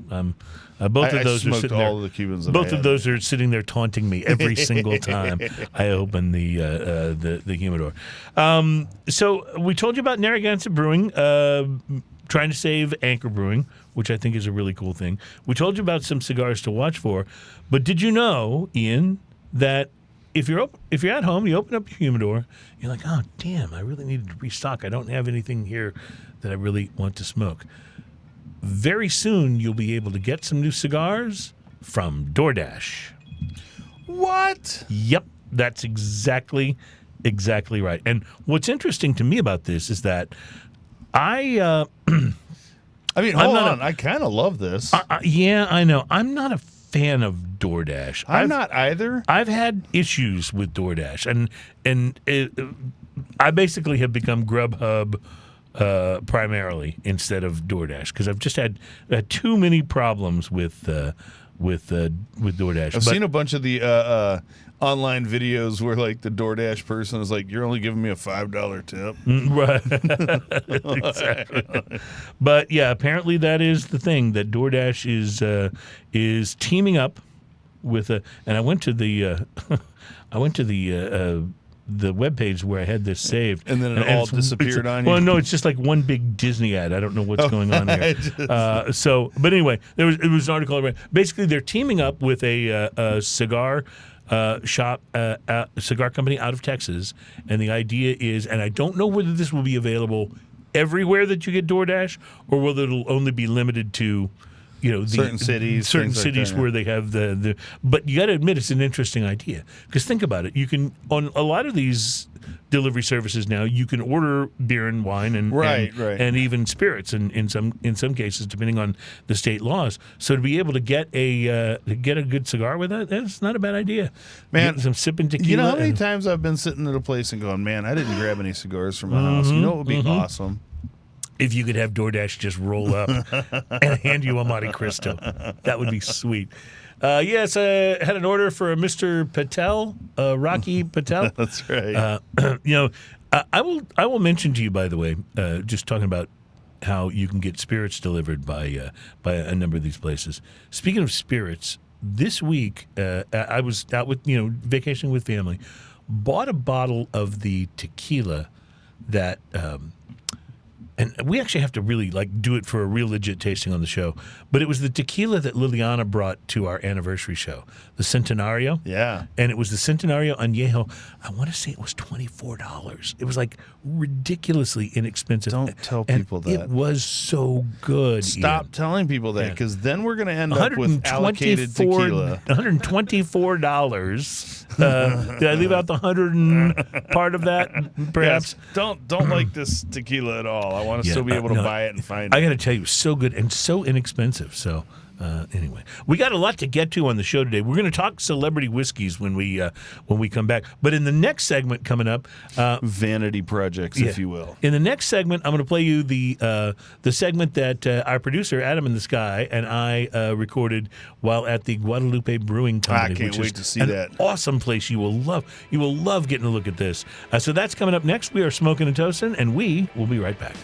S3: both of those are
S2: smoked
S3: sitting
S2: all
S3: there.
S2: of the Cubans that I
S3: Both of
S2: had.
S3: those are sitting there taunting me every single time I open the humidor. So we told you about Narragansett Brewing, trying to save Anchor Brewing, which I think is a really cool thing. We told you about some cigars to watch for, but did you know, Ian, that if you're at home, you open up your humidor, you're like, oh damn, I really needed to restock. I don't have anything here that I really want to smoke. Very soon, you'll be able to get some new cigars from DoorDash.
S2: What?
S3: Yep, that's exactly right. And what's interesting to me about this is that I
S2: mean, hold on. I kind of love this.
S3: yeah, I know. I'm not a fan of DoorDash.
S2: I'm not either.
S3: I've had issues with DoorDash, and I basically have become Grubhub primarily instead of DoorDash because I've just had too many problems with DoorDash.
S2: I've seen a bunch of the online videos where like the DoorDash person is like, "You're only giving me a $5 tip."
S3: Right. Exactly. But yeah, apparently that is the thing that DoorDash is teaming up with and I went to the the webpage where I had this saved,
S2: And then it all disappeared on you?
S3: Well, no, it's just like one big Disney ad. I don't know what's going on here. But anyway, it was an article I read. Basically, they're teaming up with a cigar shop, cigar company out of Texas, and the idea is, and I don't know whether this will be available everywhere that you get DoorDash, or whether it'll only be limited to,
S2: Certain cities,
S3: certain
S2: things like
S3: cities
S2: that, yeah.
S3: where they have the. But you got to admit, it's an interesting idea because think about it. You can on a lot of these delivery services now, you can order beer and wine and
S2: Right.
S3: and even spirits in some cases, depending on the state laws. So to be able to get a good cigar with that, that's not a bad idea.
S2: Man,
S3: Getting some sipping tequila.
S2: You know how many
S3: and-
S2: times I've been sitting at a place and going, "Man, I didn't grab any cigars from my house." You know what would be awesome?
S3: If you could have DoorDash just roll up and hand you a Monte Cristo, that would be sweet. Yes, I had an order for a Mr. Patel, Rocky Patel.
S2: That's right.
S3: I will mention to you, by the way, just talking about how you can get spirits delivered by a number of these places. Speaking of spirits, this week I was out with vacationing with family, bought a bottle of the tequila that and we actually have to really do it for a real legit tasting on the show. But it was the tequila that Liliana brought to our anniversary show, the Centenario.
S2: Yeah.
S3: And it was the Centenario Añejo. I want to say it was $24. It was ridiculously inexpensive.
S2: Don't tell people that.
S3: It was so good.
S2: Stop
S3: Ian.
S2: telling people that, because then we're going to end up with allocated tequila.
S3: $124. Did I leave out the 100 and part of that? Perhaps.
S2: Yes. Don't like this tequila at all. I want to still be able to buy it and find it.
S3: I got to tell you, so good and so inexpensive. So anyway, we got a lot to get to on the show today. We're going to talk celebrity whiskeys when we come back. But in the next segment coming up,
S2: vanity projects, if you will.
S3: In the next segment, I'm going to play you the segment that our producer Adam in the Sky and I recorded while at the Guadalupe Brewing Company.
S2: I can't wait to see that.
S3: Awesome place. You will love. You will love getting a look at this. So that's coming up next. We are Smoking and Toasting, and we will be right back.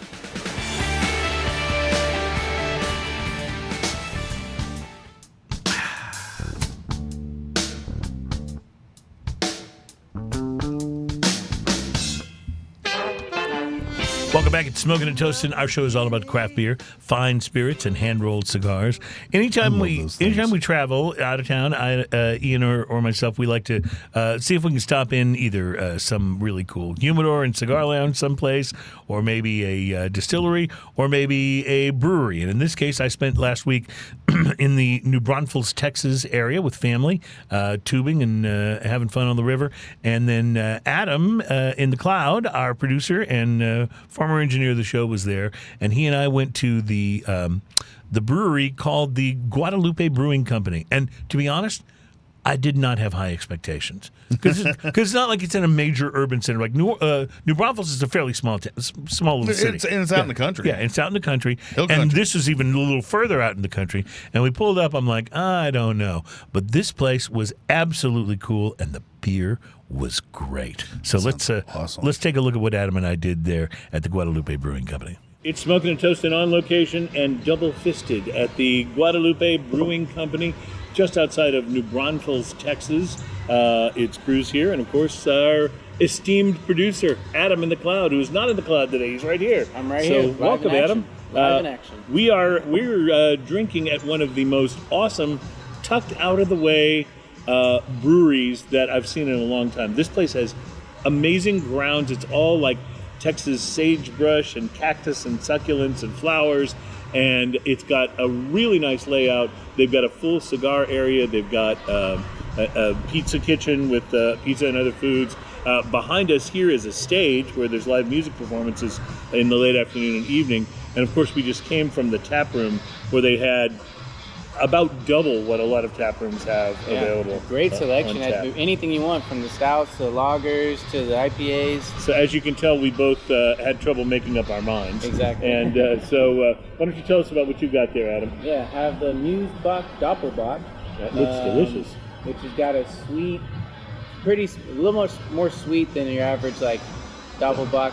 S3: Welcome back. It's Smoking and Toasting. Our show is all about craft beer, fine spirits, and hand-rolled cigars. Anytime we travel out of town, Ian or myself, we like to see if we can stop in either some really cool humidor and cigar lounge someplace, or maybe a distillery, or maybe a brewery. And in this case, I spent last week in the New Braunfels, Texas area with family, tubing and having fun on the river. And then Adam in the Cloud, our producer and former engineer of the show, was there, and he and I went to the brewery called the Guadalupe Brewing Company. And to be honest, I did not have high expectations, because it's not like it's in a major urban center. Like New Braunfels is a fairly small little city.
S2: It's out in the country.
S3: Yeah, it's out in the country.
S2: Hill
S3: and
S2: country.
S3: This is even a little further out in the country. And we pulled up. I'm like, I don't know. But this place was absolutely cool, and the beer was great. So let's take a look at what Adam and I did there at the Guadalupe Brewing Company. It's Smoking and Toasting on location and double-fisted at the Guadalupe Brewing Company, just outside of New Braunfels, Texas. It's Cruz here, and of course our esteemed producer, Adam in the Cloud, who is not in the cloud today. He's right here.
S5: I'm right here.
S3: So welcome, Adam.
S5: Live in action.
S3: We're drinking at one of the most awesome, tucked out of the way breweries that I've seen in a long time. This place has amazing grounds. It's all like Texas sagebrush and cactus and succulents and flowers, and it's got a really nice layout. They've got a full cigar area. They've got a pizza kitchen with pizza and other foods. Behind us here is a stage where there's live music performances in the late afternoon and evening. And of course, we just came from the tap room where they had about double what a lot of tap rooms have available.
S5: Great selection. Anything you want, from the stouts to the lagers to the IPAs.
S3: So as you can tell, we both had trouble making up our minds.
S5: Exactly.
S3: And so why don't you tell us about what you got there, Adam?
S5: Yeah, I have the Musebach Doppelbock.
S3: That looks delicious.
S5: Which has got a sweet, a little much more sweet than your average Doppelbock,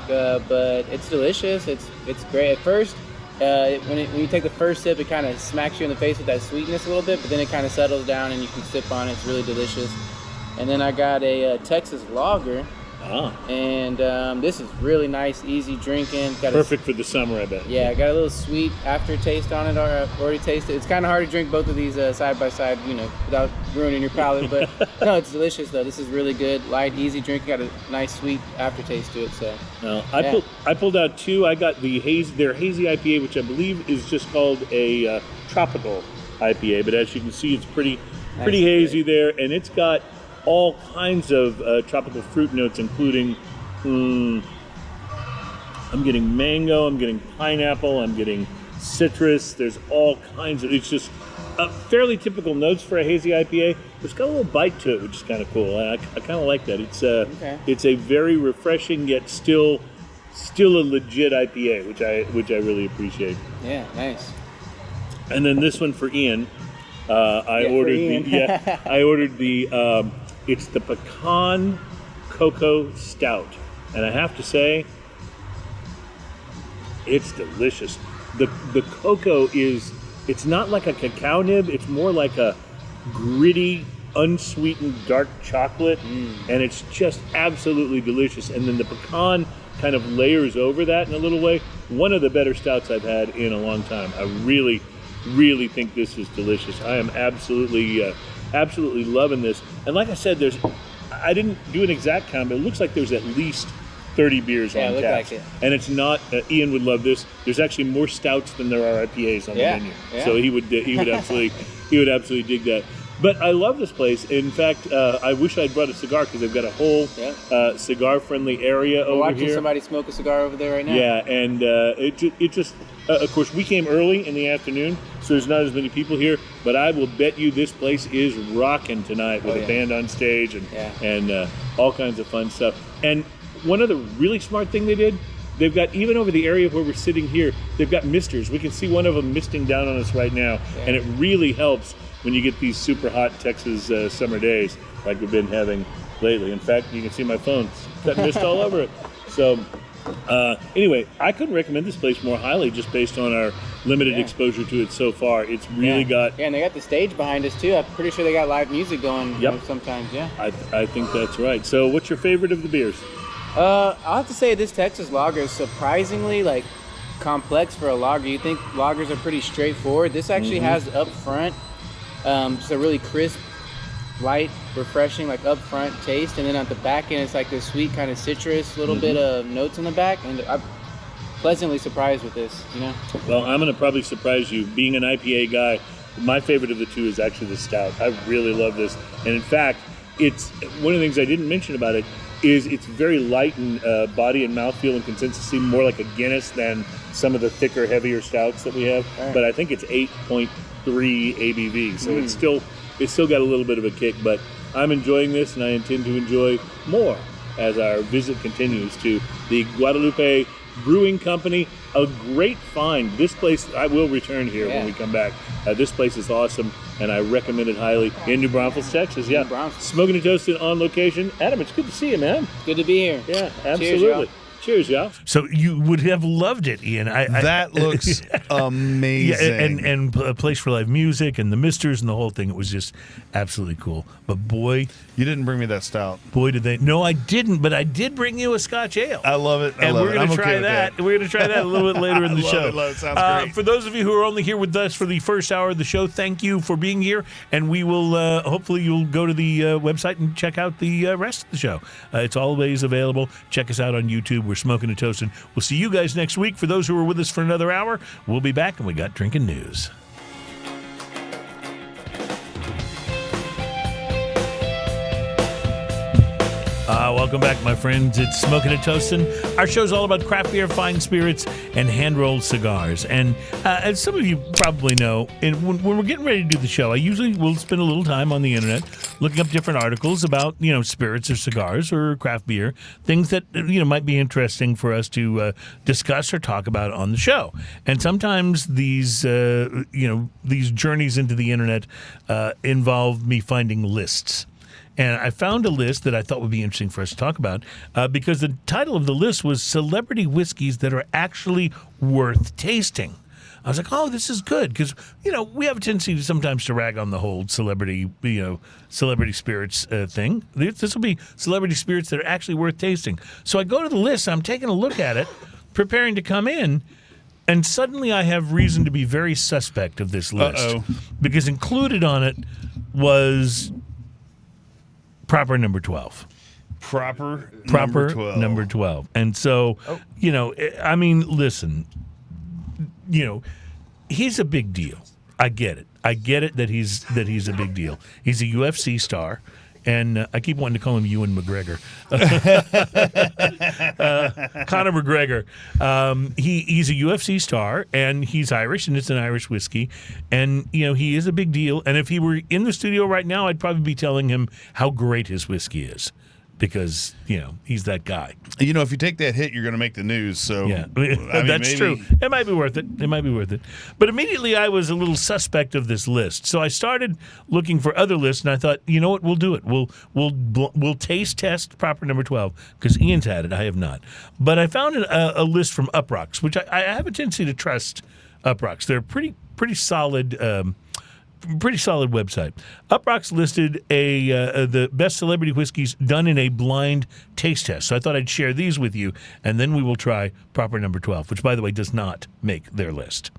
S5: but it's delicious. It's great. At first, when you take the first sip, it kind of smacks you in the face with that sweetness a little bit, but then it kind of settles down and you can sip on it. It's really delicious. And then I got a Texas lager. And this is really nice, easy drinking.
S3: Perfect for the summer, I bet.
S5: Yeah, got a little sweet aftertaste on it. Already tasted. It's kind of hard to drink both of these side by side, without ruining your palate. But no, it's delicious though. This is really good, light, easy drinking. Got a nice sweet aftertaste to it. So.
S3: No, I pulled out two. I got their hazy IPA, which I believe is just called a tropical IPA. But as you can see, it's pretty hazy there, and it's got all kinds of tropical fruit notes, including, I'm getting mango, I'm getting pineapple, I'm getting citrus. There's all kinds of, it's just fairly typical notes for a hazy IPA. It's got a little bite to it, which is kind of cool. I kind of like that. It's a very refreshing yet still a legit IPA, which I really appreciate.
S5: Yeah, nice.
S3: And then this one for Ian. I ordered the it's the Pecan Cocoa Stout, and I have to say, it's delicious. The cocoa it's not like a cacao nib, it's more like a gritty, unsweetened dark chocolate, and it's just absolutely delicious. And then the pecan kind of layers over that in a little way. one of the better stouts I've had in a long time. I really, really think this is delicious. I am absolutely loving this. And like I said, I didn't do an exact count, but it looks like there's at least 30 beers on tap.
S5: Like it.
S3: And it's not, Ian would love this, there's actually more stouts than there are IPAs on the menu.
S5: Yeah.
S3: So he would absolutely dig that. But I love this place. In fact, I wish I'd brought a cigar because they've got a whole cigar-friendly area over
S5: watching
S3: here.
S5: somebody smoke a cigar over there right now.
S3: Yeah, and it just of course, we came early in the afternoon, so there's not as many people here. But I will bet you this place is rocking tonight with a band on stage and all kinds of fun stuff. And one other really smart thing they did, they've got, even over the area where we're sitting here, they've got misters. We can see one of them misting down on us right now, and it really helps when you get these super hot Texas summer days like we've been having lately. In fact, you can see my phone. It's got mist all over it. So anyway, I couldn't recommend this place more highly just based on our limited exposure to it so far. It's really got...
S5: Yeah, and they got the stage behind us, too. I'm pretty sure they got live music going sometimes,
S3: I think that's right. So what's your favorite of the beers?
S5: I'll have to say this Texas lager is surprisingly, complex for a lager. You think lagers are pretty straightforward. This actually has up front just a really crisp, light, refreshing, up front taste, and then at the back end it's like this sweet kind of citrus, little bit of notes in the back, and I'm pleasantly surprised with this,
S3: Well, I'm going to probably surprise you. Being an IPA guy, my favorite of the two is actually the stout. I really love this, and in fact, it's one of the things I didn't mention about it is it's very light in body and mouthfeel and consistency, more like a Guinness than some of the thicker, heavier stouts that we have. Right. But I think it's 8.3 ABV, so it's still got a little bit of a kick. But I'm enjoying this, and I intend to enjoy more as our visit continues to the Guadalupe Brewing Company. A great find. This place, I will return here when we come back. This place is awesome, and I recommend it highly in New Braunfels, Texas. Yeah, Smoking and Toasted on location. Adam, it's good to see you, man.
S5: Good to be here.
S3: Yeah, absolutely. Cheers, y'all. So you would have loved it, Ian.
S2: That looks amazing.
S3: Yeah, and a place for live music and the misters and the whole thing. It was just absolutely cool. But boy,
S2: you didn't bring me that stout.
S3: Boy, did they! No, I didn't. But I did bring you a Scotch ale.
S2: I love it.
S3: And we're going to try that. We're going to try that a little bit later in the show.
S2: It sounds great.
S3: For those of you who are only here with us for the first hour of the show, thank you for being here. And we will hopefully you'll go to the website and check out the rest of the show. It's always available. Check us out on YouTube. We're Smoking and Toasting. We'll see you guys next week. For those who are with us for another hour, we'll be back, and we got drinking news. Welcome back, my friends. It's Smoking and Toasting. Our show's all about craft beer, fine spirits, and hand-rolled cigars. And as some of you probably know, when we're getting ready to do the show, I usually will spend a little time on the internet looking up different articles about, spirits or cigars or craft beer, things that, might be interesting for us to discuss or talk about on the show. And sometimes these journeys into the internet involve me finding lists. And I found a list that I thought would be interesting for us to talk about because the title of the list was Celebrity Whiskeys That Are Actually Worth Tasting. I was like, oh, this is good because, we have a tendency to sometimes to rag on the whole celebrity spirits thing. This will be celebrity spirits that are actually worth tasting. So I go to the list, I'm taking a look at it, preparing to come in, and suddenly I have reason to be very suspect of this list. Because included on it was... Proper number 12.
S2: Proper
S3: number 12. And so, listen, he's a big deal. I get it. I get it that he's a big deal. He's a UFC star. And I keep wanting to call him Ewan McGregor. Conor McGregor. He's a UFC star, and he's Irish, and it's an Irish whiskey. And, he is a big deal. And if he were in the studio right now, I'd probably be telling him how great his whiskey is. Because, he's that guy.
S2: If you take that hit, you're going to make the news. So,
S3: yeah, that's true. It might be worth it. But immediately I was a little suspect of this list. So I started looking for other lists, and I thought, you know what, we'll do it. We'll taste test Proper number 12 because Ian's had it. I have not. But I found a list from Uprocks, which I have a tendency to trust Uprocks. They're pretty solid pretty solid website. Uproxx listed the best celebrity whiskeys done in a blind taste test. So I thought I'd share these with you, and then we will try proper number 12, which, by the way, does not make their list.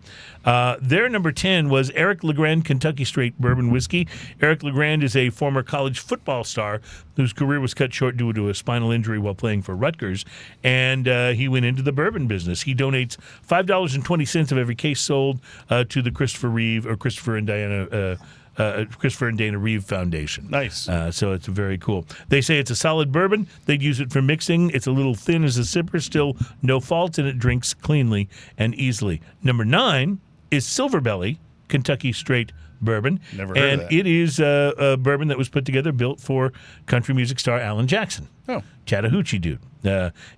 S3: Their number 10 was Eric LeGrand Kentucky Straight Bourbon Whiskey. Eric LeGrand is a former college football star whose career was cut short due to a spinal injury while playing for Rutgers, and he went into the bourbon business. He donates $5.20 of every case sold to the Christopher and Dana Reeve Foundation.
S2: Nice.
S3: So it's very cool. They say it's a solid bourbon. They'd use it for mixing. It's a little thin as a sipper, still no faults, and it drinks cleanly and easily. Number 9 is Silver Belly Kentucky Straight Bourbon.
S2: Never heard
S3: and
S2: of that.
S3: it is a bourbon that was put together, built for country music star Alan Jackson.
S2: Oh.
S3: Chattahoochee dude.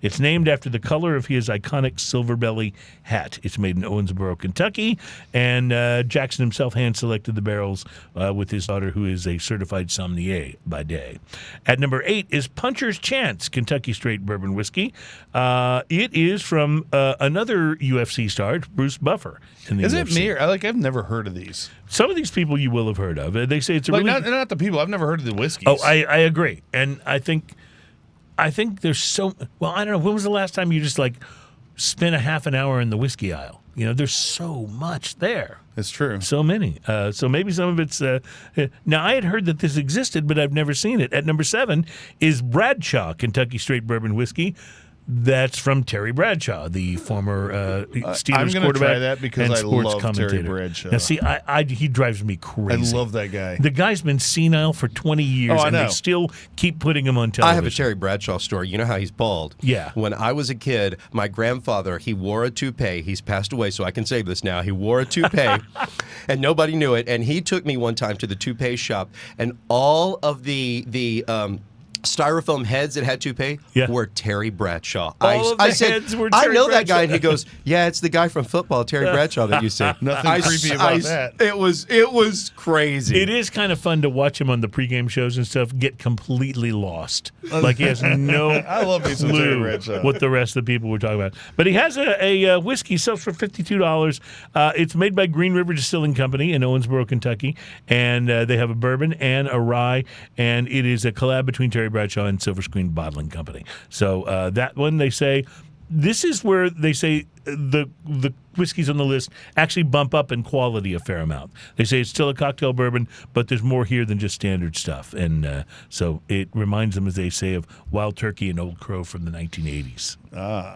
S3: It's named after the color of his iconic Silver Belly hat. It's made in Owensboro, Kentucky, and Jackson himself hand-selected the barrels with his daughter, who is a certified sommelier by day. At number 8 is Puncher's Chance Kentucky Straight Bourbon Whiskey. It is from another UFC star, Bruce Buffer. In the
S2: Is
S3: UFC.
S2: it me? I've never heard of these.
S3: Some of these people you will have heard of. They say it's a
S2: Like
S3: really...
S2: not the people. I've never heard of the whiskeys.
S3: Oh, I agree. And I think there's so... Well, I don't know. When was the last time you just, spent a half an hour in the whiskey aisle? There's so much there.
S2: It's true.
S3: So many. So maybe some of it's... Now, I had heard that this existed, but I've never seen it. At number 7 is Bradshaw Kentucky Straight Bourbon Whiskey. That's from Terry Bradshaw, the former Steelers
S2: I'm gonna
S3: quarterback
S2: try that because
S3: and
S2: I
S3: sports
S2: love Terry
S3: commentator.
S2: Bradshaw.
S3: Now, see, he drives me
S2: I
S3: crazy.
S2: love that guy.
S3: The guy's been senile for 20 years,
S2: Oh, I
S3: and they
S2: know.
S3: still keep putting him on
S4: I
S3: television.
S4: have a Terry Bradshaw story. You know how he's bald?
S3: Yeah.
S4: When I was a kid, my grandfather, he wore a toupee. He's passed away, so I can say this now. He wore a toupee, and nobody knew it. And he took me one time to the toupee shop, and all of the styrofoam heads that had toupee were Terry Bradshaw.
S3: All of the
S4: I said,
S3: heads were
S4: I
S3: Terry
S4: know that
S3: Bradshaw.
S4: guy, and he goes, "Yeah, it's the guy from football, Terry Bradshaw, that you see."
S2: Nothing creepy about that.
S4: It was crazy.
S3: It is kind of fun to watch him on the pregame shows and stuff get completely lost. Like he has no
S2: I love me some Terry
S3: clue
S2: Bradshaw.
S3: what the rest of the people were talking about. But he has a whiskey, sells for $52. It's made by Green River Distilling Company in Owensboro, Kentucky. And they have a bourbon and a rye. And it is a collab between Terry Bradshaw and Silver Screen Bottling Company. So that one, they say, this is where they say the whiskeys on the list actually bump up in quality a fair amount. They say it's still a cocktail bourbon, but there's more here than just standard stuff. And so it reminds them, as they say, of Wild Turkey and Old Crow from the 1980s.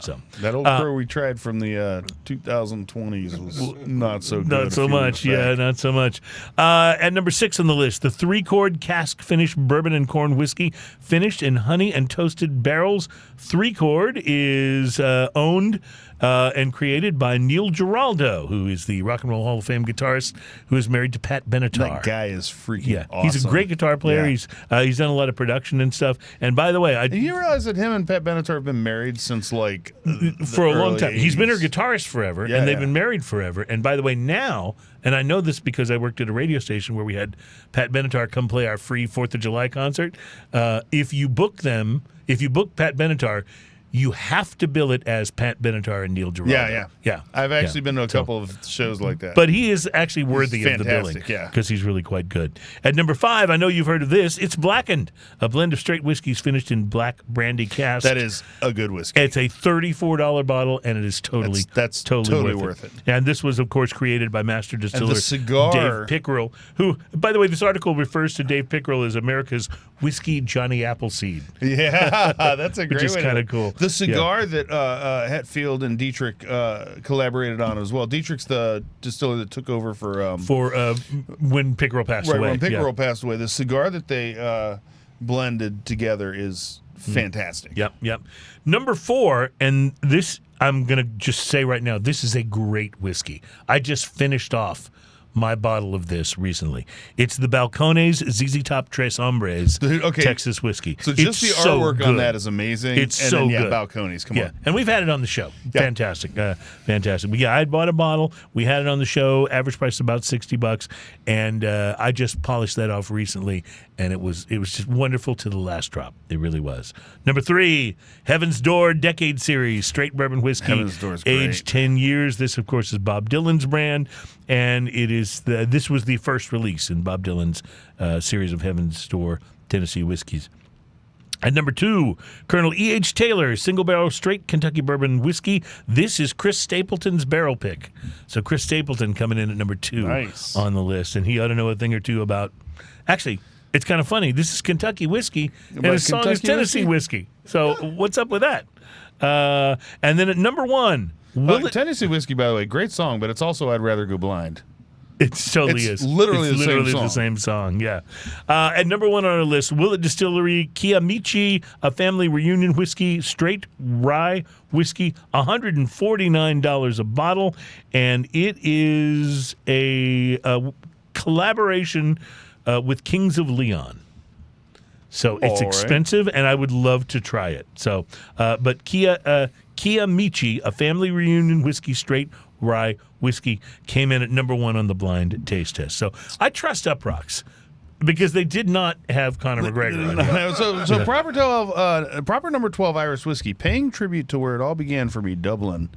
S3: So
S2: That Old Crow we tried from the 2020s was not so good.
S3: Not so much, not so much. At number 6 on the list, the 3-chord cask finished bourbon and corn whiskey, finished in honey and toasted barrels. 3-chord is owned and created by Neil Giraldo, who is the Rock and Roll Hall of Fame guitarist who is married to Pat Benatar.
S2: That guy is freaking awesome.
S3: He's a great guitar player.
S2: Yeah.
S3: He's done a lot of production and stuff. And by the way,
S2: And you realize that him and Pat Benatar have been married since
S3: for a long
S2: early
S3: time. He's been her
S2: 80s.
S3: guitarist forever,
S2: Yeah,
S3: and they've
S2: yeah.
S3: been married forever. And by the way, now, and I know this because I worked at a radio station where we had Pat Benatar come play our free 4th of July concert. If you book Pat Benatar, you have to bill it as Pat Benatar and Neil Giraldo. Yeah.
S2: I've actually been to a couple of shows like that.
S3: But he is actually worthy of the billing.
S2: fantastic, yeah.
S3: Because he's really quite good. At number 5, I know you've heard of this. It's Blackened, a blend of straight whiskeys finished in black brandy cask.
S2: that is a good whiskey.
S3: It's a $34 bottle, and it is totally
S2: worth it.
S3: And this was, of course, created by master distiller
S2: cigar-
S3: Dave Pickerel, who, by the way, this article refers to Dave Pickerel as America's whiskey Johnny Appleseed.
S2: Yeah, that's a great
S3: Which is
S2: way
S3: kinda cool.
S2: The cigar that Hetfield and Dietrich collaborated on as well. Dietrich's the distiller that took over for
S3: when Pickerel passed away.
S2: when Pickerel passed away. The cigar that they blended together is fantastic.
S3: Yep. Number 4, and this I'm going to just say right now, this is a great whiskey. I just finished off my bottle of this recently. It's the Balcones ZZ Top Tres Hombres
S2: Dude, okay.
S3: Texas whiskey.
S2: So just
S3: It's
S2: the
S3: so
S2: artwork on
S3: good.
S2: that is amazing.
S3: It's
S2: and
S3: so
S2: then,
S3: good.
S2: Balcones, come on.
S3: And we've had it on the show.
S2: Yeah.
S3: Fantastic. Fantastic. But I bought a bottle. We had it on the show. Average price about $60. And I just polished that off recently. And it was just wonderful to the last drop. It really was. Number 3, Heaven's Door Decade Series, straight bourbon whiskey.
S2: Heaven's Door is great.
S3: Aged 10 years. This, of course, is Bob Dylan's brand. And it is This was the first release in Bob Dylan's series of Heaven's Door Tennessee Whiskies. At number 2, Colonel E.H. Taylor, single barrel straight Kentucky bourbon whiskey. This is Chris Stapleton's barrel pick. So Chris Stapleton coming in at number 2
S2: Nice.
S3: on the list. And he ought to know a thing or two about... Actually, it's kind of funny. This is Kentucky whiskey, and
S2: About
S3: his song is
S2: Kentucky
S3: Tennessee whiskey. So what's up with that? And then at number 1...
S2: Tennessee Whiskey, by the way, great song, but it's also I'd Rather Go Blind.
S3: It totally
S2: It's
S3: is.
S2: literally
S3: It's
S2: the same
S3: literally
S2: song.
S3: the same song, yeah. At number 1 on our list, Willett Distillery Kiamichi, a family reunion whiskey, straight rye whiskey, $149 a bottle, and it is a collaboration with Kings of Leon. So it's
S2: All right.
S3: expensive, and I would love to try it. So, but Kiamichi, a family reunion whiskey, straight rye whiskey, came in at number 1 on the blind taste test. So I trust Uprocks because they did not have Conor McGregor on here.
S2: So proper 12, proper number 12 Irish whiskey, paying tribute to where it all began for me, Dublin,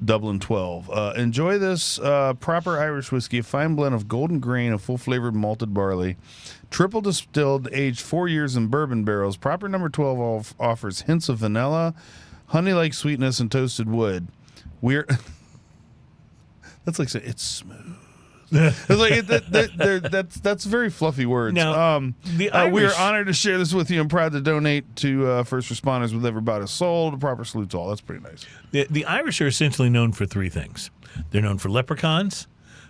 S2: Dublin 12. Enjoy this proper Irish whiskey, a fine blend of golden grain of full flavored malted barley, triple distilled, aged 4 years in bourbon barrels. Proper number 12 offers hints of vanilla, honey-like sweetness, and toasted wood. We're that's like saying it's smooth. It's like that's very fluffy words.
S3: Now, the
S2: we are
S3: Irish-
S2: honored to share this with you and proud to donate to first responders with every bottle sold. A proper salute to all. That's pretty nice.
S3: The Irish are essentially known for 3 things. They're known for leprechauns,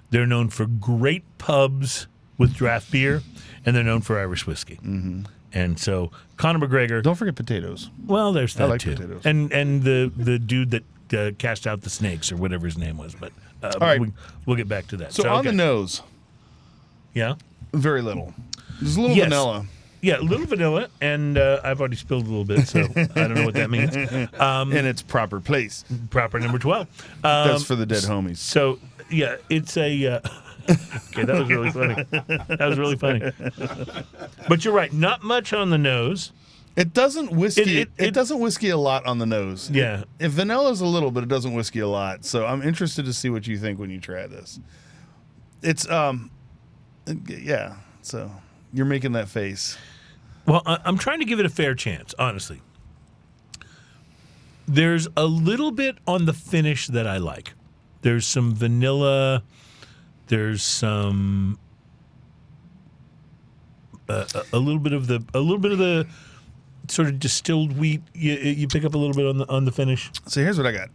S3: they're known for great pubs with draft beer, and they're known for Irish whiskey. Mm-hmm. And so Conor McGregor.
S2: Don't forget potatoes.
S3: Well, there's that
S2: like
S3: too.
S2: potatoes.
S3: And the dude that cast out the snakes or whatever his name was. But
S2: All right.
S3: we'll get back to that.
S2: So on
S3: okay.
S2: the nose,
S3: Yeah.
S2: very little. There's a little
S3: Yes.
S2: vanilla.
S3: Yeah, a little vanilla, and I've already spilled a little bit, so I don't know what that means.
S2: In its proper place.
S3: Proper number 12.
S2: That's for the dead homies.
S3: So, yeah, it's a... okay, that was really funny. That was really funny. But you're right, not much on the nose.
S2: It doesn't whiskey.
S3: It-
S2: It doesn't whiskey a lot on the nose.
S3: Yeah.
S2: If vanilla's a little, but it doesn't whiskey a lot. So I'm interested to see what you think when you try this. It's yeah. So you're making that face.
S3: Well, I'm trying to give it a fair chance, honestly. There's a little bit on the finish that I like. There's some vanilla. There's some a little bit of the sort of distilled wheat. You pick up a little bit on the finish.
S2: So here's what I got.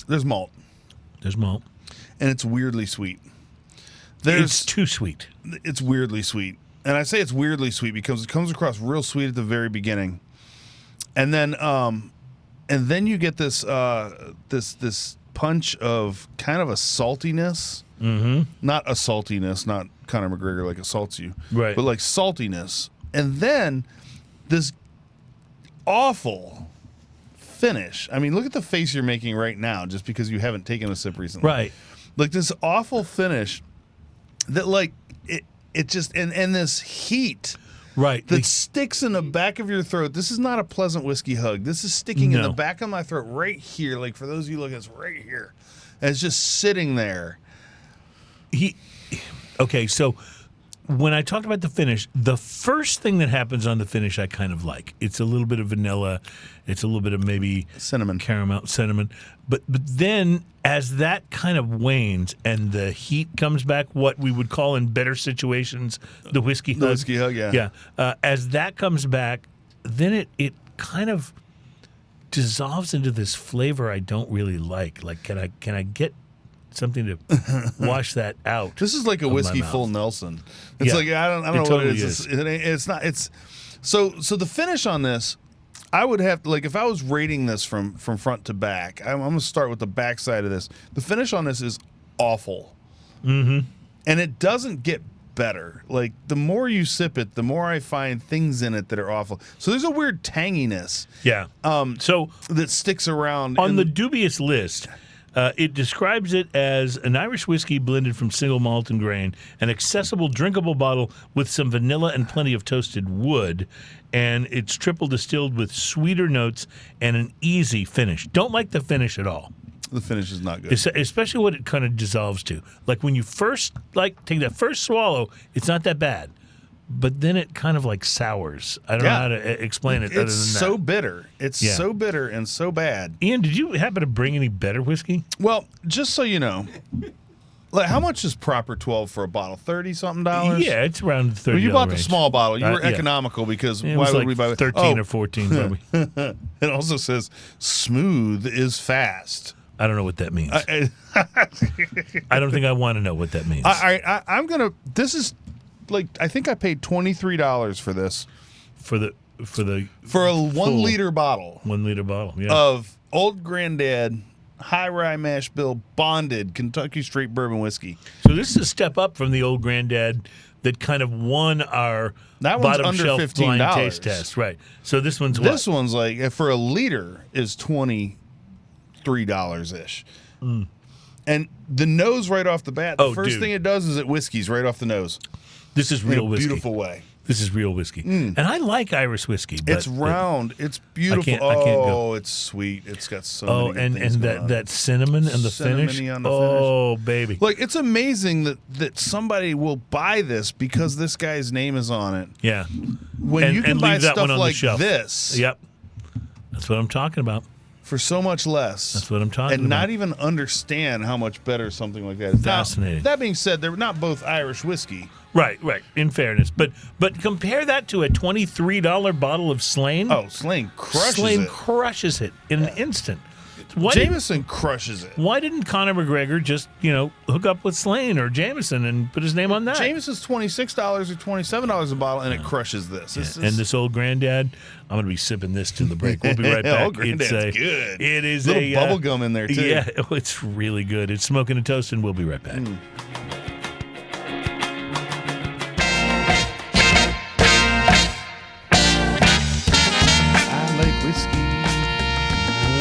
S2: There's malt,
S3: There's malt.
S2: and it's weirdly sweet.
S3: It's too sweet.
S2: It's weirdly sweet, and I say it's weirdly sweet because it comes across real sweet at the very beginning, and then you get this this punch of kind of a saltiness. Mm-hmm. Not a saltiness, not Conor McGregor like assaults you,
S3: Right.
S2: But like saltiness, and then this awful finish. I mean, look at the face you're making right now, just because you haven't taken a sip recently,
S3: Right.
S2: Like this awful finish that, like it just and this heat.
S3: Right.
S2: That sticks in the back of your throat. This is not a pleasant whiskey hug. This is sticking in
S3: No.
S2: the back of my throat right here. Like for those of you looking, it's right here. And it's just sitting there.
S3: Okay, so when I talked about the finish, the first thing that happens on the finish I kind of like. It's a little bit of vanilla. It's a little bit of maybe
S2: Cinnamon.
S3: caramel, cinnamon. But then as that kind of wanes and the heat comes back, what we would call in better situations the whiskey hug.
S2: The whiskey hug, yeah.
S3: Yeah. As that comes back, then it kind of dissolves into this flavor I don't really like. Like, can I get something to wash that out?
S2: This is like a
S3: of my
S2: whiskey
S3: mouth.
S2: full Nelson. It's
S3: Yeah,
S2: like I don't
S3: it
S2: know what
S3: totally
S2: it is. It's not. It's so the finish on this. I would have to, like, if I was rating this from front to back, I'm going to start with the back side of this. The finish on this is awful. Mm-hmm. And it doesn't get better. Like, the more you sip it, the more I find things in it that are awful. So there's a weird tanginess
S3: Yeah. So
S2: that sticks around.
S3: on the dubious list, it describes it as an Irish whiskey blended from single malt and grain, an accessible, drinkable bottle with some vanilla and plenty of toasted wood, and it's triple distilled with sweeter notes and an easy finish. Don't like the finish at all.
S2: The finish is not good.
S3: Especially what it kind of dissolves to. Like when you first take that first swallow, it's not that bad. But then it kind of like sours. I don't know how to explain it other than that.
S2: It's so bitter. It's so bitter and so bad.
S3: Ian, did you happen to bring any better whiskey?
S2: Well, just so you know, like how much is proper 12 for a bottle? $30-something?
S3: Yeah, it's around $30.
S2: Well, you bought
S3: range.
S2: the small bottle. You were
S3: yeah.
S2: economical because
S3: It
S2: why
S3: was
S2: would
S3: like
S2: we buy
S3: 13 or 14 probably.
S2: It also says smooth is fast.
S3: I don't know what that means. I don't think I want to know what that means.
S2: I'm gonna. This is like I think I paid $23 for this
S3: for a
S2: full 1 liter bottle
S3: 1 liter bottle
S2: of Old Granddad high rye mash bill bonded Kentucky straight bourbon whiskey.
S3: So this is a step up from the Old Granddad that kind of won our bottom
S2: under
S3: shelf
S2: $15.
S3: blind taste test, right? So this one's
S2: This one's like for a liter is $23 ish. And the nose right off the bat, the first thing it does is it whiskeys right off the nose.
S3: This is real whiskey.
S2: Beautiful way.
S3: This is real whiskey. And I like Irish whiskey. But
S2: It's round. It's beautiful.
S3: I can't go.
S2: It's sweet. It's got so many
S3: and
S2: things
S3: that cinnamon and the finish.
S2: Cinnamony on the
S3: finish. Baby.
S2: Like, it's amazing that somebody will buy this because this guy's name is on it.
S3: Yeah.
S2: When you can buy
S3: leave that
S2: stuff
S3: one on
S2: like
S3: the shelf.
S2: this
S3: Yep. That's what I'm talking about.
S2: for so much less.
S3: That's what I'm talking
S2: and
S3: about.
S2: not even understand how much better something like that is.
S3: Fascinating.
S2: Now, that being said, they're not both Irish whiskey.
S3: Right. In fairness, but compare that to a $23 bottle of Slane.
S2: Oh, Slane crushes
S3: Slane
S2: it.
S3: crushes it in an instant.
S2: Jameson crushes it.
S3: Why didn't Conor McGregor just hook up with Slane or Jameson and put his name on that?
S2: Jameson's $26 or $27 a bottle, and it crushes this.
S3: And this Old Granddad, I'm going to be sipping this till the break. We'll be right back.
S2: Old Granddad's good.
S3: It is
S2: little bubble gum in there too.
S3: Yeah, it's really good. It's Smoking and Toasting. We'll be right back.
S2: I like whiskey.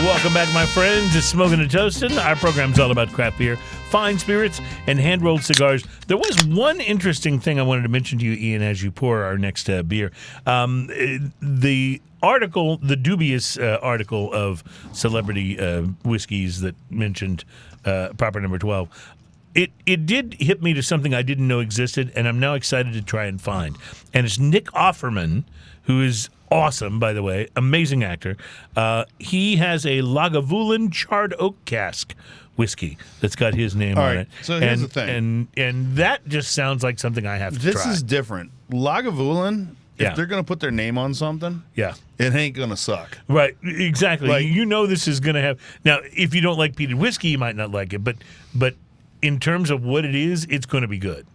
S3: Welcome back, my friends. It's Smoking and Toasting. Our program's all about craft beer, fine spirits, and hand-rolled cigars. There was one interesting thing I wanted to mention to you, Ian, as you pour our next beer. The article, the dubious article of celebrity whiskeys that mentioned proper number 12, it did hit me to something I didn't know existed, and I'm now excited to try and find. And it's Nick Offerman, who is awesome, by the way, amazing actor. He has a Lagavulin charred oak cask whiskey that's got his name on it.
S2: So here's the thing.
S3: And that just sounds like something I have to try.
S2: This is different. Lagavulin, if they're going to put their name on something, it ain't going to suck.
S3: Right, exactly.
S2: Like,
S3: this is going to have... Now, if you don't like peated whiskey, you might not like it, but in terms of what it is, it's going to be good.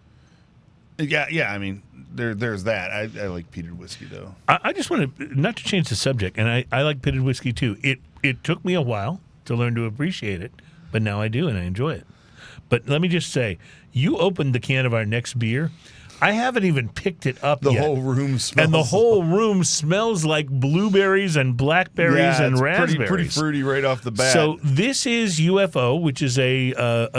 S2: Yeah, I mean... There's that. I like peated whiskey, though.
S3: I just want to, not to change the subject, and I like peated whiskey, too. It took me a while to learn to appreciate it, but now I do, and I enjoy it. But let me just say, you opened the can of our next beer. I haven't even picked it up yet.
S2: The whole room smells.
S3: And the whole room smells like blueberries and blackberries and raspberries.
S2: Pretty fruity right off the bat.
S3: So this is UFO, which is a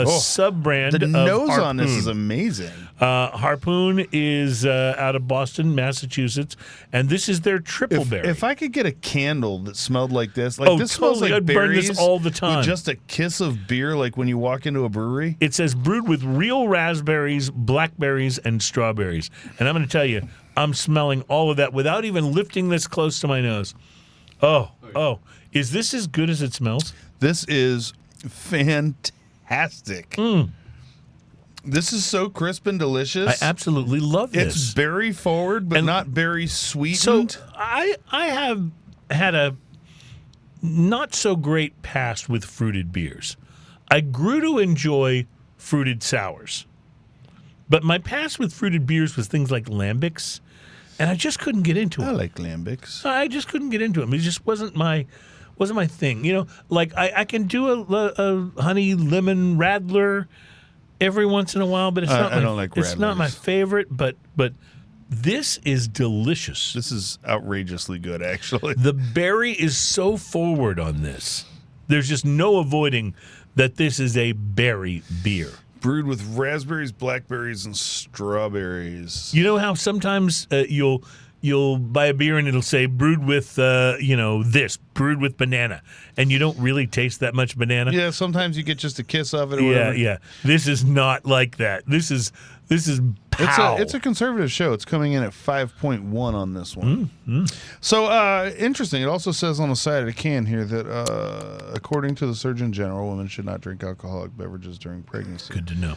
S3: sub-brand of
S2: The nose
S3: Harpoon.
S2: on this is amazing.
S3: Harpoon is out of Boston, Massachusetts, and this is their triple berry.
S2: If I could get a candle that smelled like this, this
S3: totally.
S2: smells like
S3: I'd burn
S2: berries
S3: this all the time.
S2: with just a kiss of beer, like when you walk into a brewery.
S3: It says brewed with real raspberries, blackberries, and strawberries. And I'm going to tell you, I'm smelling all of that without even lifting this close to my nose. Oh. Is this as good as it smells?
S2: This is fantastic. This is so crisp and delicious.
S3: I absolutely love this.
S2: It's berry forward, but not berry sweetened.
S3: So I have had a not so great past with fruited beers. I grew to enjoy fruited sours. But my past with fruited beers was things like lambics, and I just couldn't get into it.
S2: I like lambics.
S3: I just couldn't get into them. It just wasn't my thing. Like I can do a honey lemon radler every once in a while, but it's not.
S2: I don't like radlers.
S3: It's not my favorite, but this is delicious.
S2: This is outrageously good, actually.
S3: The berry is so forward on this. There's just no avoiding that this is a berry beer.
S2: Brewed with raspberries, blackberries, and strawberries.
S3: You know how sometimes you'll you'll buy a beer and it'll say brewed with brewed with banana, and you don't really taste that much banana.
S2: Yeah, sometimes you get just a kiss of it or whatever.
S3: Yeah. This is not like that. This is pow.
S2: It's a conservative show. It's coming in at 5.1 on this one. So interesting. It also says on the side of the can here that according to the Surgeon General, women should not drink alcoholic beverages during pregnancy.
S3: Good to know.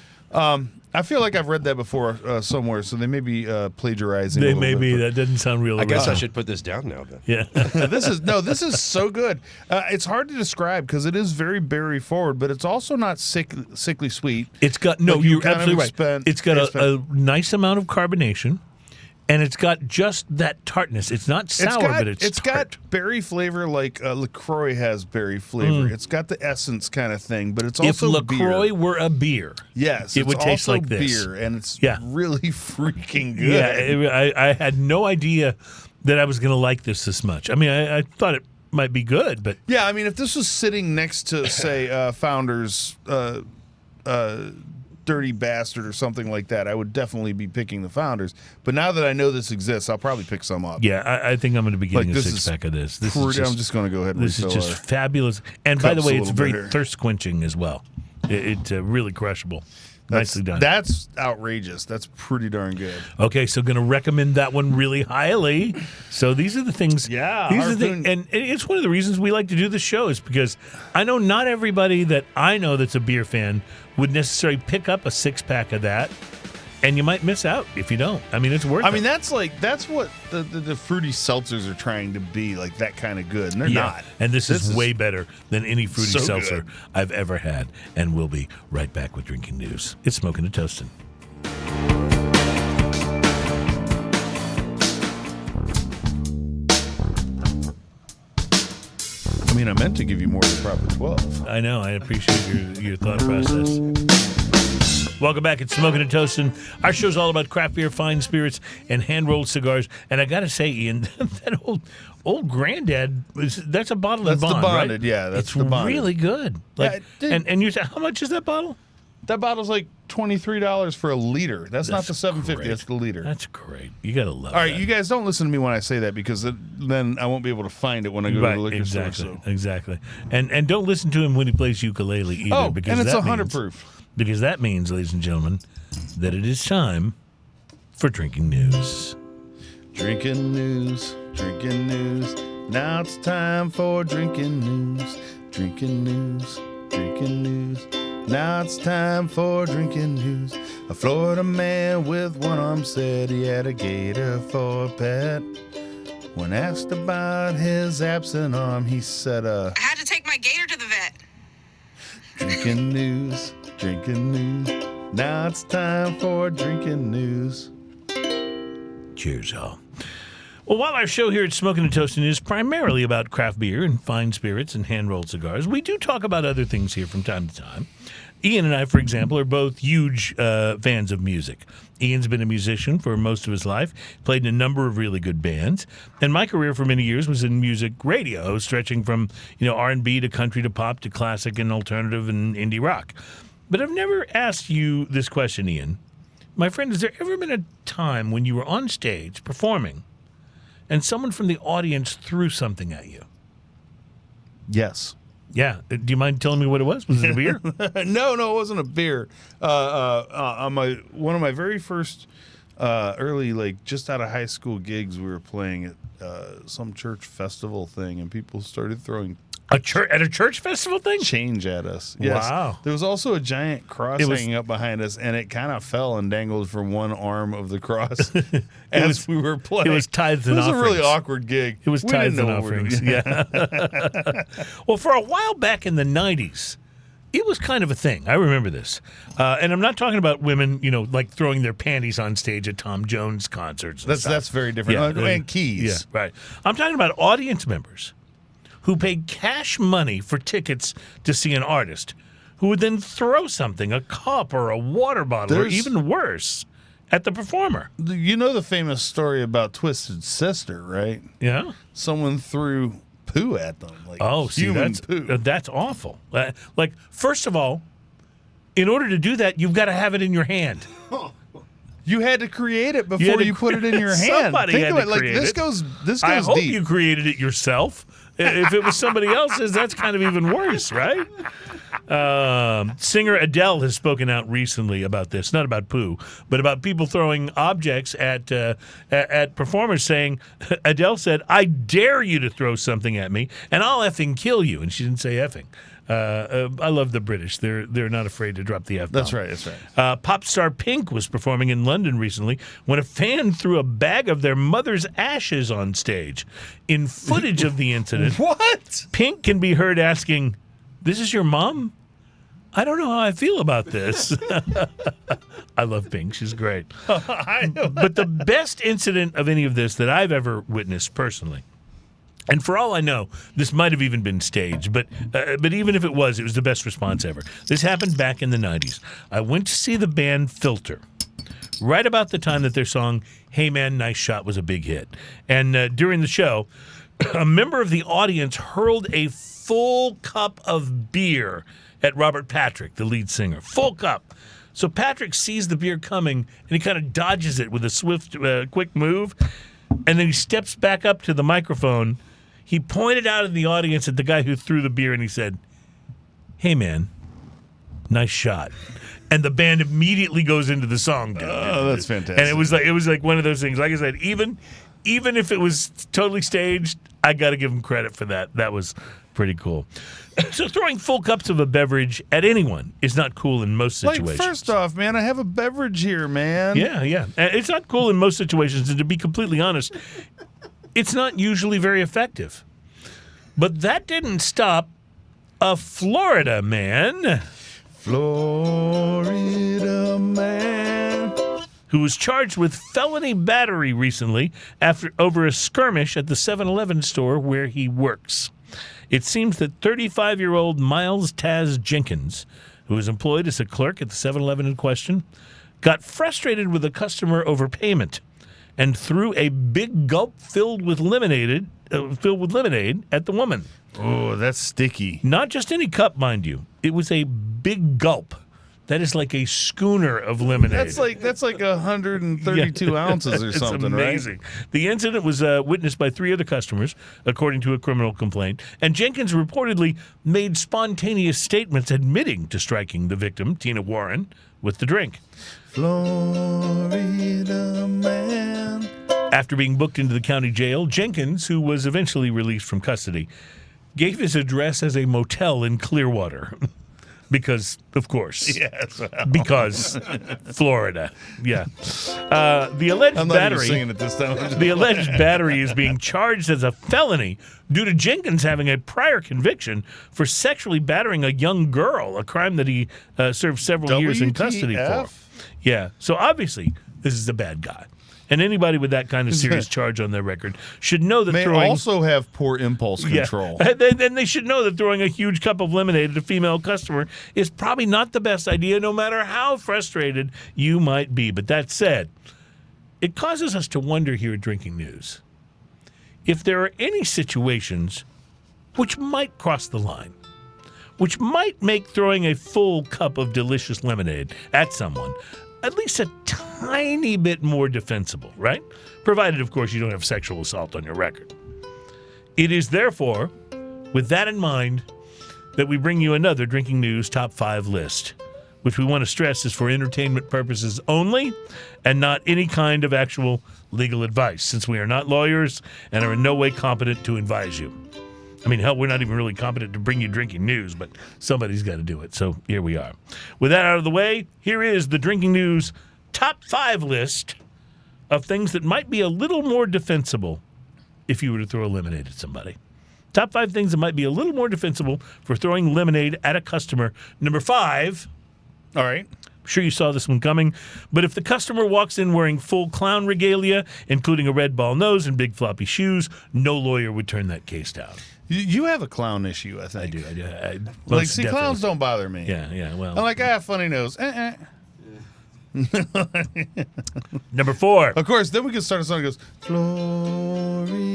S2: I feel like I've read that before somewhere, so they may be plagiarizing.
S3: They
S2: a little
S3: may
S2: bit,
S3: be.
S2: but-
S3: That doesn't sound real.
S4: I guess I
S3: original.
S4: should put this down now then.
S3: Yeah.
S2: This is so good. It's hard to describe because it is very berry forward, but it's also not sickly sweet.
S3: It's got
S2: Like you
S3: you're
S2: kind of
S3: absolutely right.
S2: expect-
S3: It's got
S2: expect-
S3: a nice amount of carbonation, and it's got just that tartness. It's not sour, but it's tart.
S2: got berry flavor like LaCroix has berry flavor. It's got the essence kind of thing, but it's
S3: If
S2: also
S3: LaCroix
S2: beer.
S3: were a beer,
S2: Yes,
S3: it
S2: it's
S3: would taste
S2: also
S3: like this.
S2: beer, and it's
S3: Yeah.
S2: really freaking good.
S3: yeah, I had no idea that I was going to like this much. I mean, I thought it might be good, but
S2: Yeah, I mean, if this was sitting next to, say, Founders Dirty Bastard or something like that, I would definitely be picking the Founders. But now that I know this exists, I'll probably pick some up.
S3: yeah, I think I'm going to be getting
S2: Like,
S3: a
S2: this is
S3: six-pack of this. This
S2: Pretty-
S3: is just,
S2: I'm just going to go ahead and
S3: this is
S2: refill
S3: just fabulous. And by the
S2: cups
S3: way,
S2: a
S3: it's
S2: little
S3: very
S2: bit here.
S3: thirst-quenching as well. It's really crushable. Nicely done.
S2: That's outrageous. That's pretty darn good.
S3: Okay, so going to recommend that one really highly. So these are the things.
S2: Yeah,
S3: these are the
S2: Harpoon.
S3: and it's one of the reasons we like to do the show is because I know not everybody that I know that's a beer fan would necessarily pick up a 6-pack of that, and you might miss out if you don't. I mean, it's worth.
S2: I
S3: it.
S2: mean, that's what the fruity seltzers are trying to be, like that kind of good, and they're
S3: Yeah,
S2: not.
S3: and this is way better than any fruity
S2: so
S3: seltzer
S2: good.
S3: I've ever had. And we'll be right back with Drinking News. It's Smoking and Toasting.
S2: I mean, I meant to give you more than proper 12.
S3: I know. I appreciate your thought process. Welcome back. It's Smoking and Toasting. Our show's all about craft beer, fine spirits, and hand-rolled cigars. And I got to say, Ian, that old Granddad, that's a bottle
S2: That's
S3: and
S2: the
S3: bond,
S2: bonded,
S3: right?
S2: yeah, that's
S3: it's
S2: the bonded.
S3: really good. Like,
S2: Yeah,
S3: and you said, how much is that bottle?
S2: That bottle's like $23 for a liter. That's not the $7.50.
S3: great.
S2: That's the liter.
S3: That's great. You got to love
S2: All right,
S3: that.
S2: you guys don't listen to me when I say that because then I won't be able to find it when I go to the liquor
S3: exactly,
S2: store. So.
S3: exactly. And don't listen to him when he plays ukulele either.
S2: Oh,
S3: because
S2: and it's
S3: that
S2: 100
S3: means-
S2: proof.
S3: Because that means, ladies and gentlemen, that it is time for Drinking News.
S2: Drinking news, drinking news. Now it's time for drinking news. Drinking news, drinking news. Now it's time for drinking news. A Florida man with one arm said he had a gator for a pet. When asked about his absent arm, he said,
S6: I had to take my gator to the vet.
S2: drinking news, drinking news. Now it's time for drinking news.
S3: Cheers, y'all. Well, while our show here at Smoking and Toasting is primarily about craft beer and fine spirits and hand-rolled cigars, we do talk about other things here from time to time. Ian and I, for example, are both huge fans of music. Ian's been a musician for most of his life, played in a number of really good bands, and my career for many years was in music radio, stretching from R&B to country to pop to classic and alternative and indie rock. But I've never asked you this question, Ian. My friend, has there ever been a time when you were on stage performing and someone from the audience threw something at you?
S2: Yes.
S3: Yeah. Do you mind telling me what it was? Was it a beer?
S2: No, it wasn't a beer. On one of my very first early, like just out of high school gigs, we were playing at some church festival thing, and people started throwing
S3: At a church festival thing?
S2: change at us. Yes.
S3: Wow.
S2: There was also a giant cross
S3: It was-
S2: hanging up behind us, and it kind of fell and dangled from one arm of the cross as we were playing.
S3: It was tithes and
S2: It was a really
S3: offerings.
S2: awkward gig.
S3: It was
S2: We didn't
S3: tithes and
S2: know what we were
S3: offerings.
S2: doing.
S3: Yeah. Well, for a while back in the 90s, it was kind of a thing. I remember this. And I'm not talking about women, like throwing their panties on stage at Tom Jones concerts. And
S2: That's very different. And keys.
S3: Yeah, right. I'm talking about audience members who paid cash money for tickets to see an artist who would then throw something, a cup or a water bottle, or
S2: There's-
S3: even worse, at the performer.
S2: You know the famous story about Twisted Sister, right?
S3: Yeah?
S2: Someone threw poo at them. Like
S3: Oh, see,
S2: human
S3: that's
S2: poo.
S3: that's awful. First of all, in order to do that, you've got to have it in your hand.
S2: You had to create it before you put it in your hand.
S3: Somebody
S2: Think
S3: had
S2: of
S3: to
S2: it like
S3: create
S2: this
S3: it.
S2: goes
S3: I hope
S2: deep.
S3: you created it yourself. If it was somebody else's, that's kind of even worse, right? Singer Adele has spoken out recently about this, not about poo, but about people throwing objects at performers, saying, Adele said, "I dare you to throw something at me, and I'll effing kill you." And she didn't say effing. I love the British. They're not afraid to drop the F-bomb.
S2: That's right. That's right.
S3: Pop star Pink was performing in London recently when a fan threw a bag of their mother's ashes on stage. In footage of the incident,
S2: What?
S3: Pink can be heard asking, "This is your mom? I don't know how I feel about this." I love Pink. She's great. But the best incident of any of this that I've ever witnessed personally, and for all I know, this might have even been staged, but even if it was the best response ever. This happened back in the 90s. I went to see the band Filter right about the time that their song, "Hey Man, Nice Shot" was a big hit. And during the show, a member of the audience hurled a full cup of beer at Robert Patrick, the lead singer. Full cup. So Patrick sees the beer coming, and he kind of dodges it with a swift, quick move, and then he steps back up to the microphone. He pointed out in the audience at the guy who threw the beer, and he said, "Hey, man, nice shot." And the band immediately goes into the song.
S2: Oh, that's fantastic.
S3: And it was like one of those things. Like I said, even if it was totally staged, I got to give them credit for that. That was pretty cool. So throwing full cups of a beverage at anyone is not cool in most situations.
S2: Like, first off, man, I have a beverage here, man.
S3: Yeah. It's not cool in most situations, and to be completely honest, it's not usually very effective. But that didn't stop a Florida man
S2: Florida man.
S3: who was charged with felony battery recently over a skirmish at the 7-Eleven store where he works. It seems that 35-year-old Miles Taz Jenkins, who was employed as a clerk at the 7-Eleven in question, got frustrated with a customer over payment and threw a big gulp filled with lemonade at the woman.
S2: Oh, that's sticky.
S3: Not just any cup, mind you. It was a big gulp. That is like a schooner of lemonade.
S2: That's like 132 ounces or
S3: It's
S2: something,
S3: amazing.
S2: right?
S3: The incident was witnessed by 3 other customers, according to a criminal complaint. And Jenkins reportedly made spontaneous statements admitting to striking the victim, Tina Warren, with the drink.
S2: Florida man.
S3: After being booked into the county jail, Jenkins, who was eventually released from custody, gave his address as a motel in Clearwater. Because, of course.
S2: Yes.
S3: Because Florida. Yeah. The alleged
S2: I'm not
S3: battery.
S2: even singing it this time.
S3: The alleged battery is being charged as a felony due to Jenkins having a prior conviction for sexually battering a young girl, a crime that he served several years in custody for.
S2: WTF?
S3: Yeah. So obviously, this is a bad guy. And anybody with that kind of serious charge on their record should know that
S2: May
S3: throwing...
S2: also have poor impulse control.
S3: Yeah. And they should know that throwing a huge cup of lemonade at a female customer is probably not the best idea, no matter how frustrated you might be. But that said, it causes us to wonder here at Drinking News if there are any situations which might cross the line, which might make throwing a full cup of delicious lemonade at someone at least a tiny bit more defensible, right? Provided, of course, you don't have sexual assault on your record. It is therefore, with that in mind, that we bring you another Drinking News Top 5 list, which we want to stress is for entertainment purposes only and not any kind of actual legal advice, since we are not lawyers and are in no way competent to advise you. I mean, hell, we're not even really competent to bring you drinking news, but somebody's got to do it. So here we are. With that out of the way, here is the Drinking News Top 5 list of things that might be a little more defensible if you were to throw a lemonade at somebody. Top 5 things that might be a little more defensible for throwing lemonade at a customer. Number 5.
S2: All right.
S3: I'm sure you saw this one coming, but if the customer walks in wearing full clown regalia, including a red ball nose and big floppy shoes, no lawyer would turn that case down.
S2: You have a clown issue, I think.
S3: I do.
S2: Like, see, clowns don't bother me.
S3: Yeah, well.
S2: I'm like, I have funny nose.
S3: Number 4.
S2: Of course, then we can start a song that goes, Florida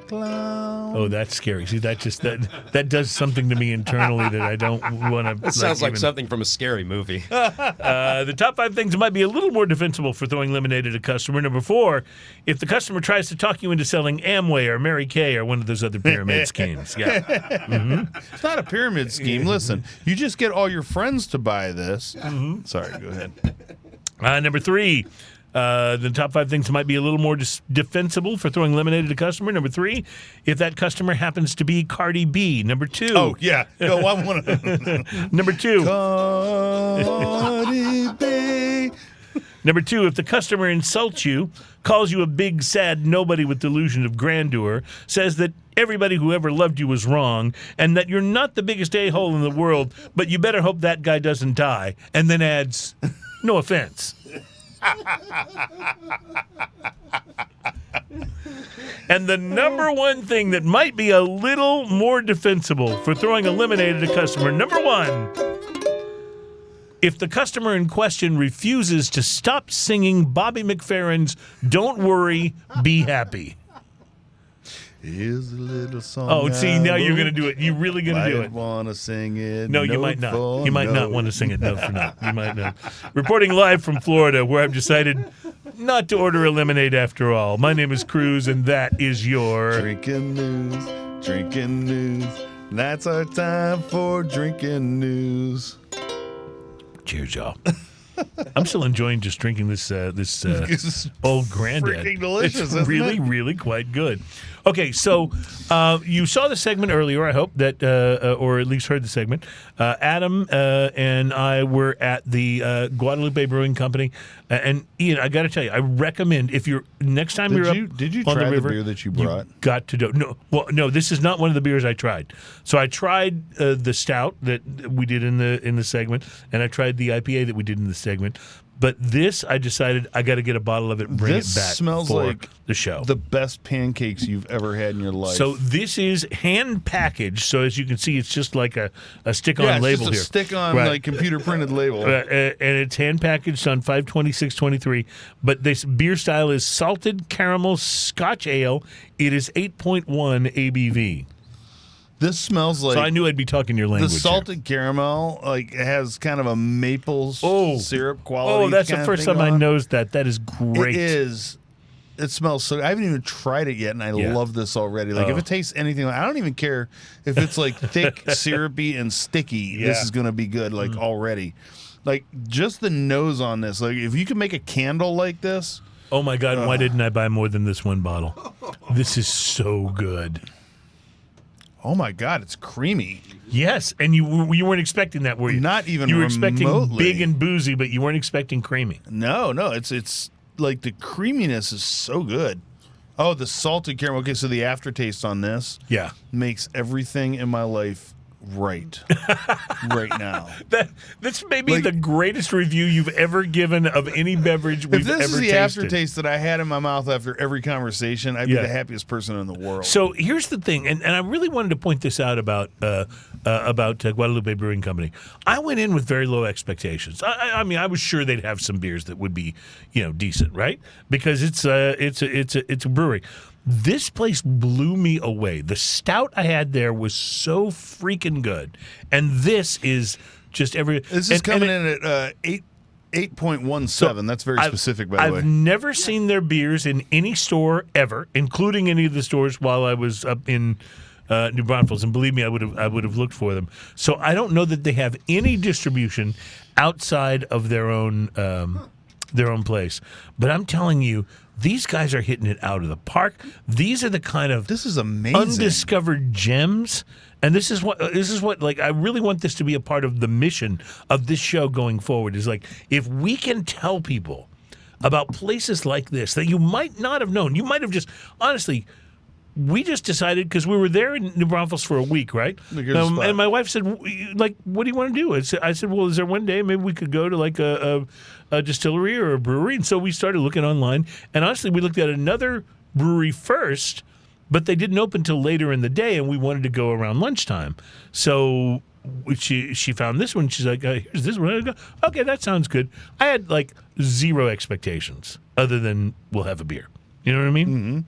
S2: clown.
S3: Oh, that's scary. See, that does something to me internally that I don't want to.
S4: That sounds like something from a scary movie.
S3: The top 5 things that might be a little more defensible for throwing lemonade at a customer. Number 4, if the customer tries to talk you into selling Amway or Mary Kay or one of those other pyramid schemes. Yeah.
S2: It's not a pyramid scheme. Listen, you just get all your friends to buy this. Sorry, go ahead.
S3: Number 3, the top 5 things that might be a little more defensible for throwing lemonade at a customer. Number 3, if that customer happens to be Cardi B. Number 2.
S2: Oh, yeah. No, I want to.
S3: Number 2.
S2: Cardi B.
S3: Number 2, if the customer insults you, calls you a big, sad nobody with delusion of grandeur, says that everybody who ever loved you was wrong, and that you're not the biggest a-hole in the world, but you better hope that guy doesn't die, and then adds, no offense. And the number 1 thing that might be a little more defensible for throwing a lemonade at a customer, number 1, if the customer in question refuses to stop singing Bobby McFerrin's Don't Worry, Be Happy.
S2: Here's a little song.
S3: Oh, see, now you're going to do it. You're really going to do it.
S2: Want to sing it.
S3: No, you might not. You might not want to sing it. No, for now. You might not. Reporting live from Florida, where I've decided not to order a lemonade after all. My name is Cruz, and that is your...
S2: Drinking news, drinking news. That's our time for drinking news.
S3: Cheers, y'all. I'm still enjoying just drinking this old granddad.
S2: Freaking delicious,
S3: It's
S2: isn't
S3: really,
S2: it?
S3: really quite good. Okay, so you saw the segment earlier, I hope, that or at least heard the segment. Adam and I were at the Guadalupe Brewing Company. And Ian, I got to tell you, I recommend if you're next time you're up
S2: Did you
S3: on
S2: try
S3: the
S2: the
S3: river,
S2: beer that you brought?
S3: got to do. No, this is not one of the beers I tried. So I tried the stout that we did in the segment, and I tried the IPA that we did in the segment. But this, I decided I got to get a bottle of it and bring it back
S2: smells
S3: for
S2: like
S3: the show.
S2: The best pancakes you've ever had in your life.
S3: So this is hand packaged. So as you can see, it's just like a stick-on
S2: yeah, it's
S3: label
S2: just a
S3: here.
S2: stick-on like computer printed label.
S3: And it's hand packaged on 5/26/23. But this beer style is salted caramel Scotch ale. It is 8.1 ABV.
S2: This smells like.
S3: So I knew I'd be talking your language.
S2: The salted caramel like has kind of a maple syrup quality.
S3: Oh, that's the
S2: kind of
S3: first
S2: thing
S3: time I
S2: on.
S3: noticed that. That is great.
S2: It is. It smells so. I haven't even tried it yet, and I love this already. Like if it tastes anything, like I don't even care if it's like thick, syrupy, and sticky. This is gonna be good. Like already, like just the nose on this. Like if you could make a candle like this.
S3: Oh my God! Why didn't I buy more than this one bottle? This is so good.
S2: Oh my God, it's creamy.
S3: Yes, and you weren't expecting that, were you?
S2: Not even
S3: You were expecting
S2: remotely.
S3: big and boozy, but you weren't expecting creamy.
S2: No, it's like the creaminess is so good. Oh, the salted caramel. Okay, so the aftertaste on this
S3: Yeah.
S2: makes everything in my life right now.
S3: That's maybe
S2: Like-
S3: the greatest review you've ever given of any beverage we've
S2: If this
S3: ever
S2: is the
S3: tasted.
S2: aftertaste that I had in my mouth after every conversation, I'd be the happiest person in the world.
S3: So here's the thing, and I really wanted to point this out about Guadalupe Brewing Company. I went in with very low expectations. I mean, I was sure they'd have some beers that would be, decent, right? Because it's a brewery. This place blew me away. The stout I had there was so freaking good, and this is just
S2: this is coming in at 8.17. That's very specific, by the way.
S3: I've never seen their beers in any store ever, including any of the stores while I was up in New Braunfels, and believe me, I would have looked for them. So I don't know that they have any distribution outside of their own place. But I'm telling you, these guys are hitting it out of the park. These are the kind of
S2: This is amazing.
S3: undiscovered gems. And this is what like I really want this to be a part of the mission of this show going forward, is like if we can tell people about places like this that you might not have known. You might have just honestly, we just decided because we were there in New Braunfels for a week, right? And my wife said, like, what do you want to do? I said, well, is there one day maybe we could go to like a distillery or a brewery? And so we started looking online. And honestly, we looked at another brewery first, but they didn't open till later in the day, and we wanted to go around lunchtime. So she found this one. She's like, here's this one. I go, okay, that sounds good. I had like zero expectations other than we'll have a beer. You know what I mean? Mm-hmm.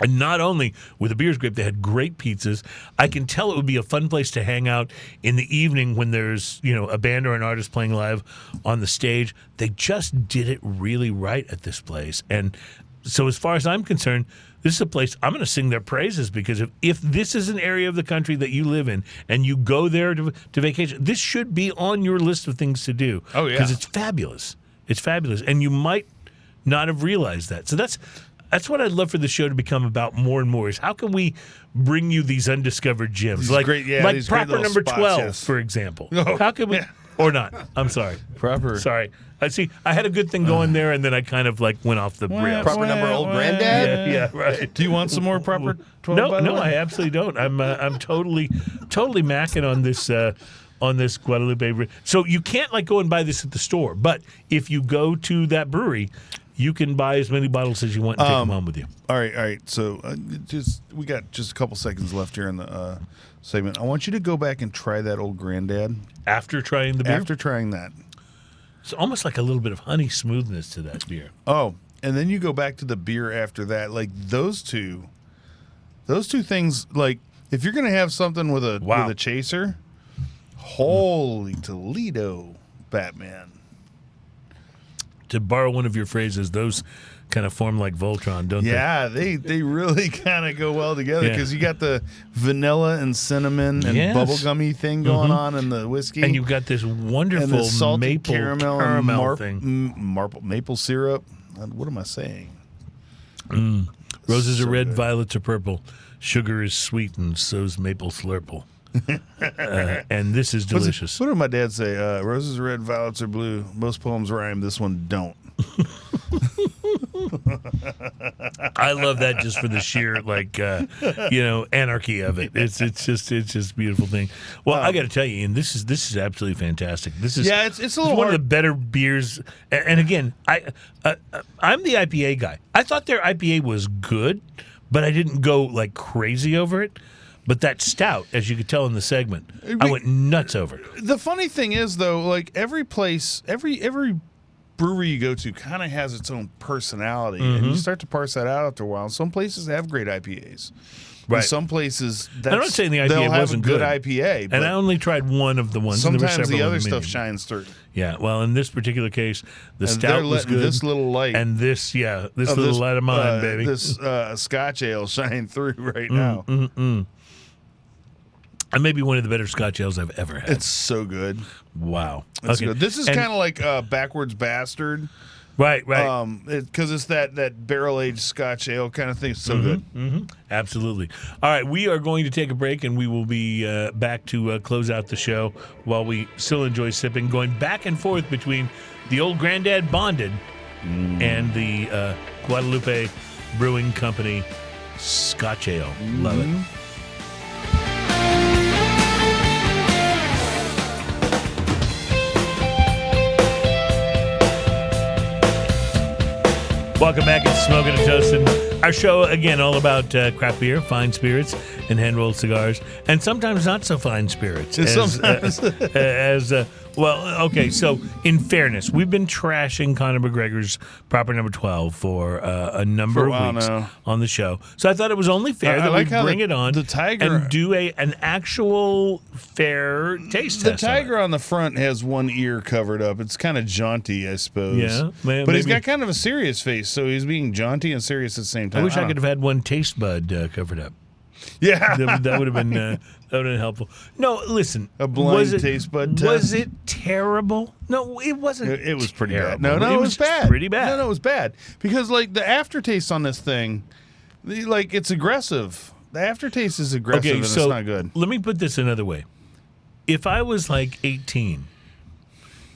S3: And not only were the beers great, they had great pizzas. I can tell it would be a fun place to hang out in the evening when there's, a band or an artist playing live on the stage. They just did it really right at this place. And so as far as I'm concerned, this is a place I'm going to sing their praises, because if this is an area of the country that you live in and you go there to vacation, this should be on your list of things to do.
S2: Oh, yeah.
S3: Because it's fabulous. It's fabulous. And you might not have realized that. So that's what I'd love for the show to become about more and more, is how can we bring you these undiscovered gems?
S2: These
S3: like
S2: great
S3: proper
S2: little
S3: number
S2: spots,
S3: 12,
S2: yes.
S3: for example.
S2: Oh,
S3: how can we,
S2: yeah.
S3: or not? I'm sorry.
S2: Proper.
S3: Sorry. I had a good thing going there, and then I kind of went off the rails.
S4: Proper number old granddad?
S3: Yeah, right.
S2: Do you want some more proper 12? by the
S3: No,
S2: way?
S3: I absolutely don't. I'm totally macking on this Guadalupe. So you can't go and buy this at the store, but if you go to that brewery, you can buy as many bottles as you want and take them home with you.
S2: All right. So we got just a couple seconds left here in the segment. I want you to go back and try that old granddad.
S3: After trying the beer?
S2: After trying that.
S3: It's almost like a little bit of honey smoothness to that beer.
S2: Oh, and then you go back to the beer after that. Like those two things. Like if you're gonna have something with a chaser, holy Toledo, Batman.
S3: To borrow one of your phrases, those kind of form like Voltron, don't they?
S2: Yeah, they really kind of go well together, because you got the vanilla and cinnamon and bubblegummy thing going on in the whiskey.
S3: And you've got this wonderful
S2: and the salted
S3: maple
S2: caramel
S3: thing.
S2: Maple syrup. What am I saying?
S3: Roses
S2: So
S3: are red,
S2: good.
S3: violets are purple. Sugar is sweet, and so's maple slurple. And this is delicious.
S2: What did my dad say? Roses are red, violets are blue. Most poems rhyme. This one don't.
S3: I love that just for the sheer anarchy of it. It's just a beautiful thing. Well, I got to tell you, and this is absolutely fantastic. This is
S2: it's a little
S3: one of
S2: hard.
S3: the better beers. And again, I'm the IPA guy. I thought their IPA was good, but I didn't go crazy over it. But that stout, as you could tell in the segment, I went nuts over it.
S2: The funny thing is, though, every place, every brewery you go to kind of has its own personality, and you start to parse that out after a while. Some places have great IPAs.
S3: Right.
S2: And some places,
S3: I'm not saying the IPA
S2: they'll have
S3: wasn't
S2: a good
S3: good.
S2: IPA, but
S3: And I only tried one of the ones. and there were
S2: sometimes the
S3: several
S2: other
S3: in
S2: stuff
S3: menu.
S2: shines through.
S3: Yeah, well, in this particular case, the
S2: And
S3: stout
S2: they're
S3: was
S2: letting
S3: good.
S2: this little light,
S3: And this little light of mine, baby.
S2: this Scotch ale shine through right now.
S3: And maybe one of the better Scotch ales I've ever had.
S2: It's so good.
S3: Wow.
S2: It's good. This is kind of like Backwards Bastard.
S3: Right.
S2: Because it's that barrel-aged Scotch ale kind of thing. It's so good.
S3: Absolutely. All right, we are going to take a break, and we will be back to close out the show while we still enjoy sipping, going back and forth between the old Granddad Bonded and the Guadalupe Brewing Company Scotch Ale. Love it. Welcome back. It's Smoking and Toasting. Our show, again, all about craft beer, fine spirits, and hand-rolled cigars, and sometimes not so fine spirits. So in fairness, we've been trashing Conor McGregor's Proper Number 12 for a number of weeks on the show. So I thought it was only fair that we bring it on and do an actual fair taste test.
S2: The tiger on the front has one ear covered up. It's kind of jaunty, I suppose.
S3: Yeah.
S2: But he's got kind of a serious face, so he's being jaunty and serious at the same time.
S3: I wish I could have had one taste bud covered up.
S2: Yeah.
S3: That would have been helpful. No, listen.
S2: A blind taste bud test.
S3: Was it terrible? No, it wasn't.
S2: It was pretty
S3: terrible.
S2: bad. No, it was bad.
S3: Pretty bad.
S2: No, it was bad. Because, the aftertaste on this thing, it's aggressive. The aftertaste is aggressive, and
S3: so
S2: it's not good.
S3: Let me put this another way. If I was 18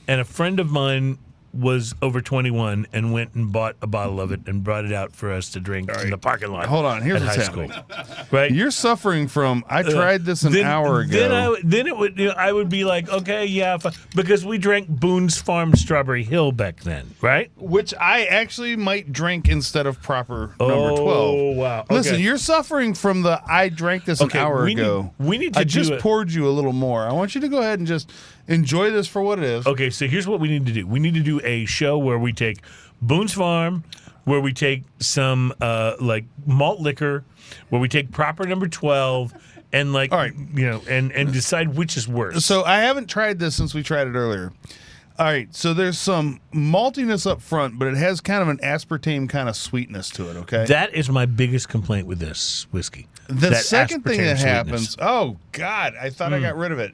S3: and a friend of mine was over 21 and went and bought a bottle of it and brought it out for us to drink in the parking lot.
S2: Hold on, here's
S3: at
S2: what's
S3: high
S2: happening.
S3: School. Right?
S2: You're suffering from. I tried this an hour ago.
S3: Then it would. I would be like, okay, yeah, because we drank Boone's Farm Strawberry Hill back then, right?
S2: Which I actually might drink instead of proper number 12.
S3: Oh, wow. Okay.
S2: Listen, you're suffering from the I drank this an hour ago.
S3: We need to
S2: I
S3: do
S2: just
S3: it.
S2: poured you a little more. I want you to go ahead and just enjoy this for what it is.
S3: Okay, so here's what we need to do. We need to do a show where we take Boone's Farm, where we take some like malt liquor, where we take proper number 12, and like,
S2: all right,
S3: and decide which is worse.
S2: So I haven't tried this since we tried it earlier. All right, so there's some maltiness up front, but it has kind of an aspartame kind of sweetness to it, okay?
S3: That is my biggest complaint with this whiskey.
S2: The second thing that
S3: aspartame
S2: happens,
S3: sweetness.
S2: oh, God, I thought I got rid of it.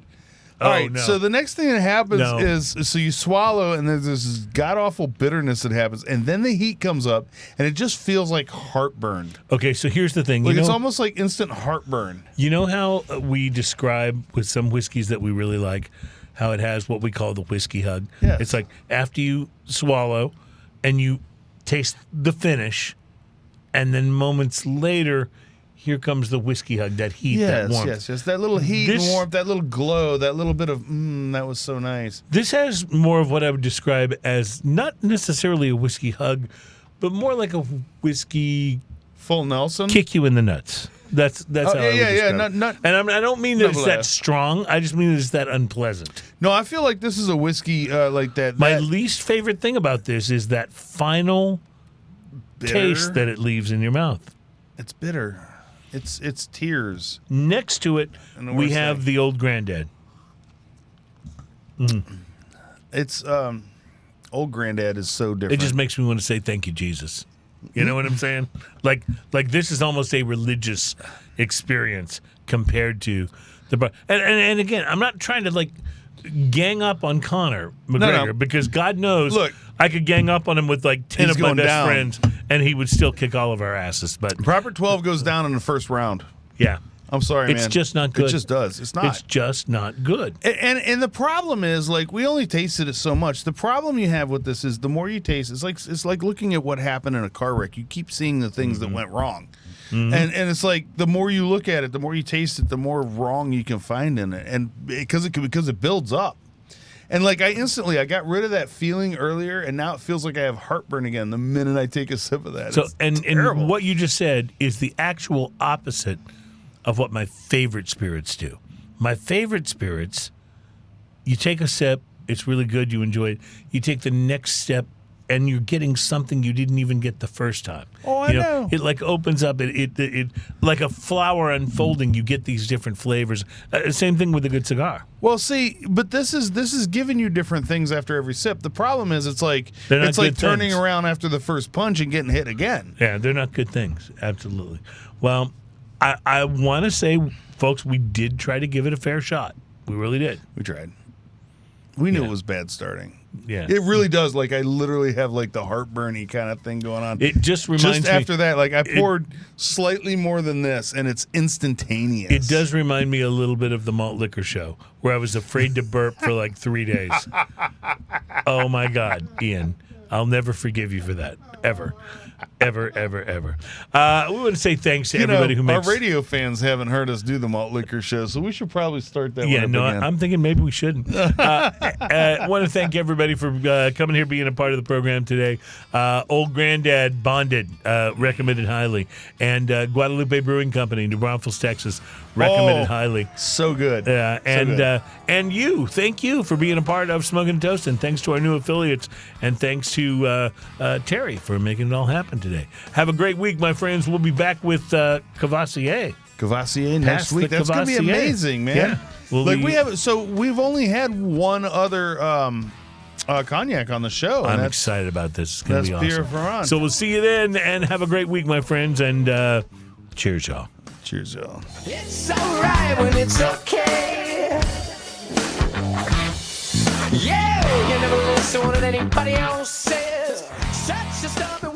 S2: All
S3: Oh,
S2: right,
S3: no.
S2: so the next thing that happens
S3: No.
S2: is, so you swallow, and there's this god-awful bitterness that happens, and then the heat comes up, and it just feels like heartburn.
S3: Okay, so here's the thing.
S2: Like it's almost like instant heartburn.
S3: You know how we describe with some whiskeys that we really like, how it has what we call the whiskey hug?
S2: Yes.
S3: It's like after you swallow and you taste the finish, and then moments later, here comes the whiskey hug, that heat, that warmth.
S2: Yes. That little heat and warmth, that little glow, that little bit of, that was so nice.
S3: This has more of what I would describe as not necessarily a whiskey hug, but more like a whiskey
S2: Full Nelson?
S3: kick you in the nuts. That's how I would describe it.
S2: Not,
S3: And I don't mean that it's that
S2: laugh.
S3: strong. I just mean it's that unpleasant.
S2: no, I feel like this is a whiskey like that.
S3: My
S2: that
S3: least favorite thing about this is that final
S2: bitter.
S3: taste that it leaves in your mouth.
S2: It's bitter. It's tears.
S3: Next to it,
S2: And the
S3: we
S2: worst
S3: have
S2: thing.
S3: the Old Granddad.
S2: It's old granddad is so different.
S3: It just makes me want to say thank you, Jesus. You know what I'm saying? Like this is almost a religious experience compared to the. And again, I'm not trying to like gang up on Conor McGregor
S2: No.
S3: because God knows,
S2: Look.
S3: I could gang up on him with like 10
S2: He's
S3: of my
S2: going
S3: best
S2: down.
S3: friends, and he would still kick all of our asses. But
S2: Proper 12 goes down in the first round.
S3: yeah,
S2: I'm sorry,
S3: it's
S2: man.
S3: just not good.
S2: It just does. It's not.
S3: It's just not good.
S2: And the problem is, like, we only tasted it so much. The problem you have with this is the more you taste, it's like looking at what happened in a car wreck. You keep seeing the things that went wrong. And it's like the more you look at it, the more you taste it, the more wrong you can find in it. And because it builds up. And like I got rid of that feeling earlier, and now it feels like I have heartburn again the minute I take a sip of that.
S3: So
S2: It's
S3: and
S2: terrible.
S3: what you just said is the actual opposite of what my favorite spirits do. My favorite spirits, you take a sip, it's really good, you enjoy it. You take the next step, and you're getting something you didn't even get the first time.
S2: Oh, I know.
S3: It like opens up. It like a flower unfolding. You get these different flavors. Same thing with a good cigar.
S2: Well, see, but this is giving you different things after every sip. The problem is it's like
S3: They're not good
S2: turning
S3: things.
S2: around after the first punch and getting hit again.
S3: Yeah, they're not good things. Absolutely. Well, I want to say, folks, we did try to give it a fair shot. We really did.
S2: We tried. We knew
S3: Yeah.
S2: it was bad starting.
S3: Yeah.
S2: It really does. Like I literally have like the heartburny kind of thing going on.
S3: It just reminds
S2: Just after
S3: me.
S2: that, like I poured slightly more than this, and it's instantaneous.
S3: It does remind me a little bit of the malt liquor show, where I was afraid to burp for like 3 days. Oh my God, Ian, I'll never forgive you for that, ever. Ever. We want to say thanks to everybody who makes.
S2: Our radio fans haven't heard us do the malt liquor show, so we should probably start that.
S3: Yeah,
S2: one
S3: no,
S2: up again.
S3: I'm thinking maybe we shouldn't. I want to thank everybody for coming here, being a part of the program today. Old Granddad Bonded, recommended highly. And Guadalupe Brewing Company, New Braunfels, Texas, recommended highly.
S2: So good.
S3: And you, thank you for being a part of Smoking and Toast, and thanks to our new affiliates, and thanks to Terry for making it all happen today. Have a great week, my friends. We'll be back with Cavassier.
S2: Cavassier
S3: Pass
S2: next week.
S3: the
S2: That's gonna be
S3: Cavassier.
S2: amazing, man.
S3: Yeah.
S2: We've only had one other cognac on the show. and
S3: I'm
S2: that's-
S3: excited about this. It's going to be
S2: that's Pierre
S3: awesome.
S2: Ferrand.
S3: So we'll see you then, and have a great week, my friends, and cheers, y'all.
S2: Cheers, y'all.
S7: It's alright when it's okay. Yeah, you never listen to what anybody else says. Such a stubborn